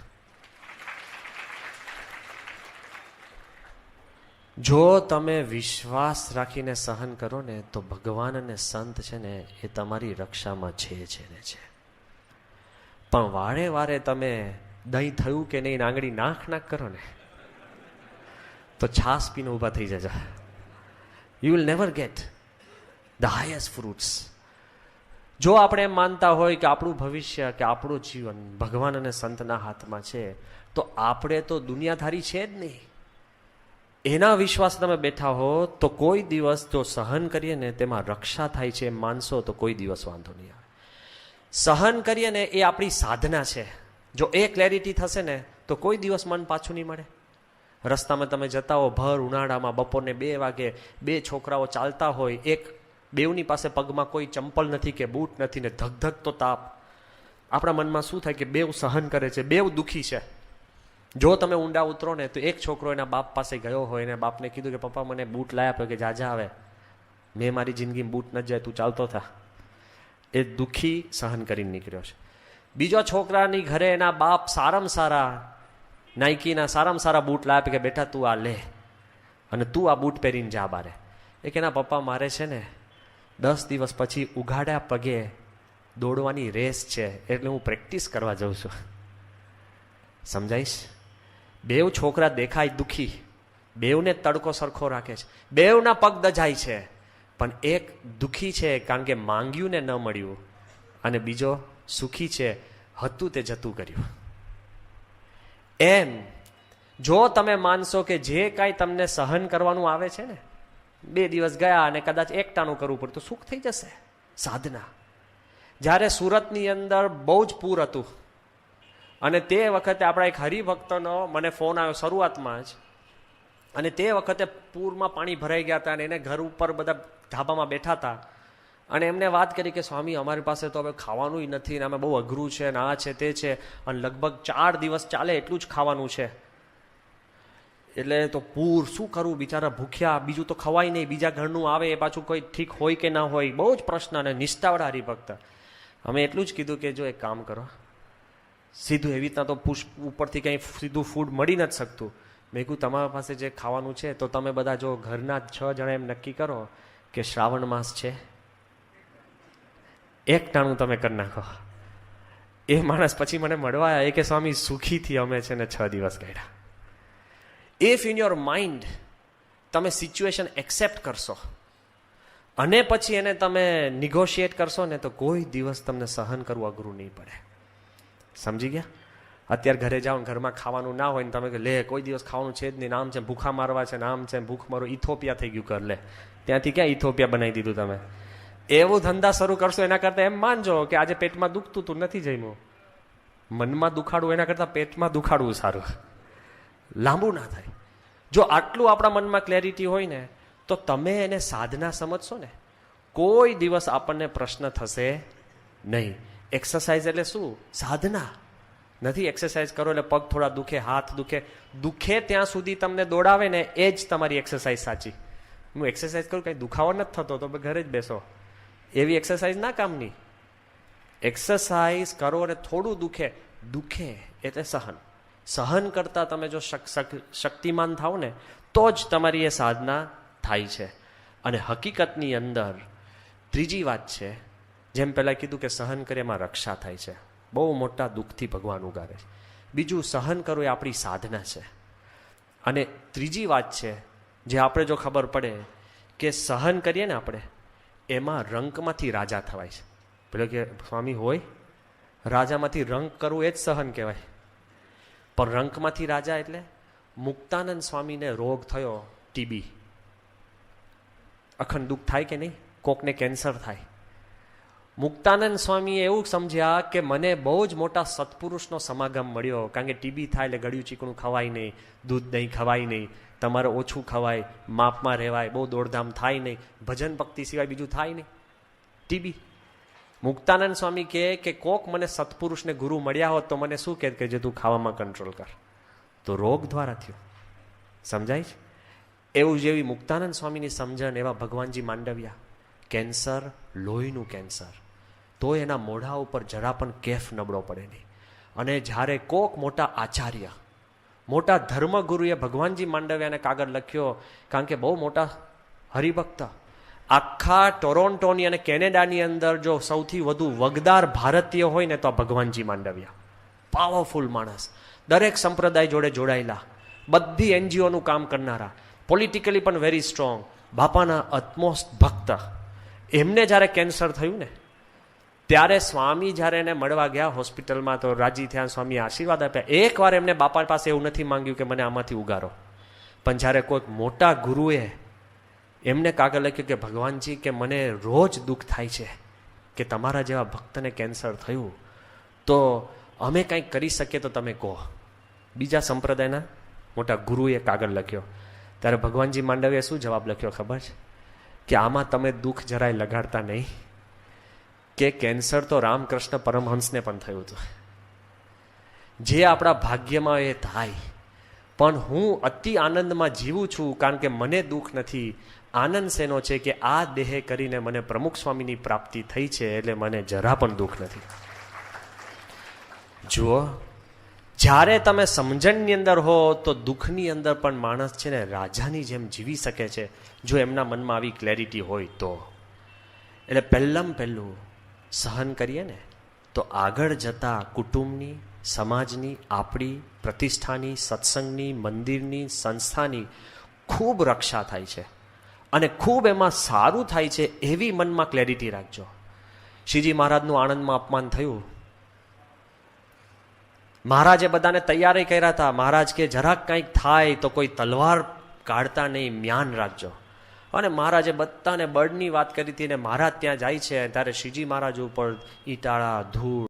S1: જો તમે વિશ્વાસ રાખીને સહન કરો ને તો ભગવાન અને સંત છે ને એ તમારી રક્ષામાં છે ને છે. પણ વારે તમે દહીં થયું કે નહીં આંગળી નાખ કરો ને તો છાસ પીને ઊભા થઈ જજો. You will never get the highest fruits. જો આપણે એમ માનતા હોય કે આપણું ભવિષ્ય કે આપણું જીવન ભગવાન અને સંતના હાથમાં છે, તો આપણે તો દુનિયાધારી છે જ નહીં. એના વિશ્વાસ તમે બેઠા હો તો કોઈ દિવસ જો સહન કરીએ ને તેમાં રક્ષા થાય છે એમ માનશો તો કોઈ દિવસ વાંધો નહીં આવે. સહન કરીએ ને એ આપણી સાધના છે. જો એ ક્લેરિટી થશે ને તો કોઈ દિવસ મન પાછું નહીં મળે. રસ્તામાં તમે જતા હો ભર ઉનાળામાં, બપોરને 2 વાગે 2 છોકરાઓ ચાલતા હોય, એક બેવની પાસે પગમાં કોઈ ચંપલ નથી કે બૂટ નથી ને ધગધગતો તાપ. આપણા મનમાં શું થાય કે બેવ સહન કરે છે, બેવ દુઃખી છે. જો તમે ઊંડા ઉતરો ને તો એક છોકરો એના બાપ પાસે ગયો હોય, એને બાપને કીધું કે પપ્પા મને બૂટ લાયા આપે કે જાજા આવે, મેં મારી જિંદગીમાં બૂટ ન જાય, તું ચાલતો થા. એ દુઃખી સહન કરીને નીકળ્યો છે. બીજો છોકરાની ઘરે એના બાપ સારામાં સારા નાઇકીના સારામાં સારા બૂટ લાવે કે બેટા તું આ લે અને તું આ બૂટ પહેરીને જા બારે. એ કે ના પપ્પા મારે છે ને 10 દિવસ પછી ઉઘાડા પગે દોડવાની રેસ છે, એટલે હું પ્રેક્ટિસ કરવા જાઉં છું. સમજાઈશ? બેવ છોકરા દેખાય દુઃખી, બેવને તડકો સરખો રાખે છે, બેવના પગ દજાય છે, પણ એક દુઃખી છે કારણ કે માંગ્યું ને ન મળ્યું, અને બીજો સુખી છે, હતું તે જતું કર્યું. એમ જો તમે માનશો કે જે કાંઈ તમને સહન કરવાનું આવે છે ને, 2 દિવસ ગયા અને કદાચ એકટાણું કરવું પડતું, સુખ થઈ જશે. સાધના. જ્યારે સુરતની અંદર બહુ જ પૂર હતું અને તે વખતે આપણા એક હરિભક્તનો મને ફોન આવ્યો શરૂઆતમાં જ, અને તે વખતે પૂરમાં પાણી ભરાઈ ગયા હતા અને એને ઘર ઉપર બધા ધાબામાં બેઠા હતા અને એમને વાત કરી કે સ્વામી અમારી પાસે તો હવે ખાવાનું નથી ને અમે બહુ અઘરું છે ને આ છે તે છે, અને લગભગ 4 દિવસ ચાલે એટલું જ ખાવાનું છે. એટલે તો પૂર શું કરવું, બિચારા ભૂખ્યા, બીજું તો ખવાય નહીં, બીજા ઘરનું આવે એ પાછું કોઈ ઠીક હોય કે ના હોય, બહુ જ પ્રશ્ન. અને નિષ્ઠાવાળા હરિભક્ત. અમે એટલું જ કીધું કે જો એક કામ કરો, સીધું એવી રીતના તો પુષ્પ ઉપરથી કંઈ સીધું ફૂડ મળી નથી શકતું. મેં કીધું તમારા પાસે જે ખાવાનું છે તો તમે બધા જો ઘરના 6 જણા એમ નક્કી કરો કે શ્રાવણ માસ છે, એક ટાણું તમે કરી નાખો. એ માણસ પછી મને મળવા આવ્યા, એ કે સ્વામી સુખીથી અમે છે ને 6 દિવસ કાઢ્યા. ઇફ ઇન યોર માઇન્ડ તમે સિચ્યુએશન એક્સેપ્ટ કરશો અને પછી એને તમે નિગોશિએટ કરશો ને, તો કોઈ દિવસ તમને સહન કરવું અઘરું નહીં પડે. સમજી ગયા? અત્યારે ઘરે જાઓ ને ઘરમાં ખાવાનું ના હોય ને તમે કે લે કોઈ દિવસ ખાવાનું છે જ નહીં, નામ છે ભૂખા મારવા છે, નામ છે ભૂખ મારો, ઇથોપિયા થઈ ગયું કર લે. ત્યાંથી ક્યાં ઇથોપિયા બનાવી દીધું તમે? એવું ધંધા શરૂ કરશો એના કરતાં એમ માનજો કે આજે પેટમાં દુખતું તું નથી જમ્યું, મનમાં દુખાડવું એના કરતાં પેટમાં દુખાડવું સારું, લાંબુ ના થાય. જો આટલું આપણા મનમાં ક્લેરિટી હોય ને તો તમે એને સાધના સમજશો ને, કોઈ દિવસ આપણને પ્રશ્ન થશે નહીં. એક્સરસાઇઝ એટલે શું? સાધના. નથી એક્સરસાઇઝ કરો એટલે પગ થોડા દુખે, હાથ દુખે, દુખે ત્યાં સુધી તમને દોડાવે ને એ જ તમારી એક્સરસાઇઝ સાચી. હું એક્સરસાઇઝ કરું કંઈ દુખાવો નથી થતો તો ઘરે જ બેસો, એવી એક્સરસાઇઝ ના કામની. એક્સરસાઇઝ કરો અને થોડું દુખે, દુખે એટલે સહન. સહન કરતા તમે જો શક્તિમાન થાવ ને તો જ તમારી એ સાધના થાય છે. અને હકીકતની અંદર ત્રીજી વાત છે, જેમ પહેલાં કીધું કે સહન કરે એમાં રક્ષા થાય છે, બહુ મોટા દુઃખથી ભગવાન ઉગારે છે. બીજું સહન કરવું એ આપણી સાધના છે. અને ત્રીજી વાત છે જે આપણે જો ખબર પડે કે સહન કરીએ ને આપણે, એમાં રંકમાંથી રાજા થવાય છે. પેલો કે સ્વામી હોય રાજામાંથી રંક કરવું એ જ સહન કહેવાય. પણ રંકમાંથી રાજા એટલે મુક્તાનંદ સ્વામીને રોગ થયો ટીબી. અખંડ દુઃખ થાય કે નહીં? કોકને કેન્સર થાય. મુક્તાનંદ સ્વામીએ એવું સમજ્યા કે મને બહુ જ મોટા સત્પુરુષનો સમાગમ મળ્યો, કારણ કે ટીબી થાય એટલે ગળ્યું ચીકણું ખવાય નહીં, દૂધ દહીં ખવાય નહીં, તમારે ઓછું ખવાય, માપમાં રહેવાય, બહુ દોડધામ થાય નહીં, ભજન ભક્તિ સિવાય બીજું થાય નહીં. ટીબી. મુક્તાનંદ સ્વામી કહે કે કોક મને સત્પુરુષને ગુરુ મળ્યા હોત તો મને શું કહે કે જે તું ખાવામાં કંટ્રોલ કર. તો રોગ દ્વારા થયો. સમજાય છે? એવું જેવી મુક્તાનંદ સ્વામીની સમજણ એવા ભગવાનજી માંડવિયા, કેન્સર, લોહીનું કેન્સર, તો એના મોઢા ઉપર જરા પણ કેફ નબળો પડે નહીં. અને જ્યારે કોક મોટા આચાર્ય, મોટા ધર્મગુરુએ ભગવાનજી માંડવિયાને કાગળ લખ્યો, કારણ કે બહુ મોટા હરિભક્ત, આખા ટોરોન્ટોની અને કેનેડાની અંદર જો સૌથી વધુ વગદાર ભારતીય હોય ને તો ભગવાનજી માંડવિયા. પાવરફુલ માણસ, દરેક સંપ્રદાય જોડે જોડાયેલા, બધી એનજીઓનું કામ કરનારા, પોલિટિકલી પણ વેરી સ્ટ્રોંગ, બાપાના અટમોસ્ટ ભક્ત. એમને જ્યારે કેન્સર થયું ને ત્યારે સ્વામી જ્યારે એને મળવા ગયા હોસ્પિટલમાં તો રાજી થયા, સ્વામી આશીર્વાદ આપ્યા. એકવાર એમને બાપા પાસે એવું નથી માંગ્યું કે મને આમાંથી ઉગારો, પણ જ્યારે કોઈક મોટા ગુરુએ એમને કાગળ લખ્યું કે ભગવાનજી કે મને રોજ દુઃખ થાય છે કે તમારા જેવા ભક્તને કેન્સર થયું, તો અમે કંઈક કરી શકીએ તો તમે કહો. બીજા સંપ્રદાયના મોટા ગુરુએ કાગળ લખ્યો. ત્યારે ભગવાનજી માંડવીએ શું જવાબ લખ્યો ખબર છે? કે આમાં તમે દુઃખ જરાય લગાડતા નહીં, કે કેન્સર તો રામકૃષ્ણ પરમહંસને પણ થયું હતું. જે આપણા ભાગ્યમાં એ થાય, પણ હું અતિ આનંદમાં જીવું છું કારણ કે મને દુઃખ નથી. આનંદ શેનો છે કે આ દેહે કરીને મને પ્રમુખ સ્વામીની પ્રાપ્તિ થઈ છે, એટલે મને જરા પણ દુઃખ નથી. જુઓ, જ્યારે તમે સમજણની અંદર હો તો દુઃખની અંદર પણ માણસ છે ને રાજાની જેમ જીવી શકે છે, જો એમના મનમાં આવી ક્લેરિટી હોય તો. એટલે પહેલું સહન કરીએ ને તો આગળ જતા કુટુંબની, સમાજની, આપણી પ્રતિષ્ઠાની, સત્સંગની, મંદિરની, સંસ્થાની ખૂબ રક્ષા થાય છે અને ખૂબ એમાં સારું થાય છે. એવી મનમાં ક્લેરિટી રાખજો. શ્રીજી મહારાજનું આણંદમાં અપમાન થયું. મહારાજે બધાને તૈયારી કર્યા હતા. મહારાજ કે જરાક કંઈક થાય તો કોઈ તલવાર કાઢતા નહીં, મ્યાન રાખજો. અને મહારાજે બધાને બળની વાત કરી હતી ને મહારાજ ત્યાં જાય છે ત્યારે શ્રીજી મહારાજ ઉપર ઈટાળા, ધૂળ,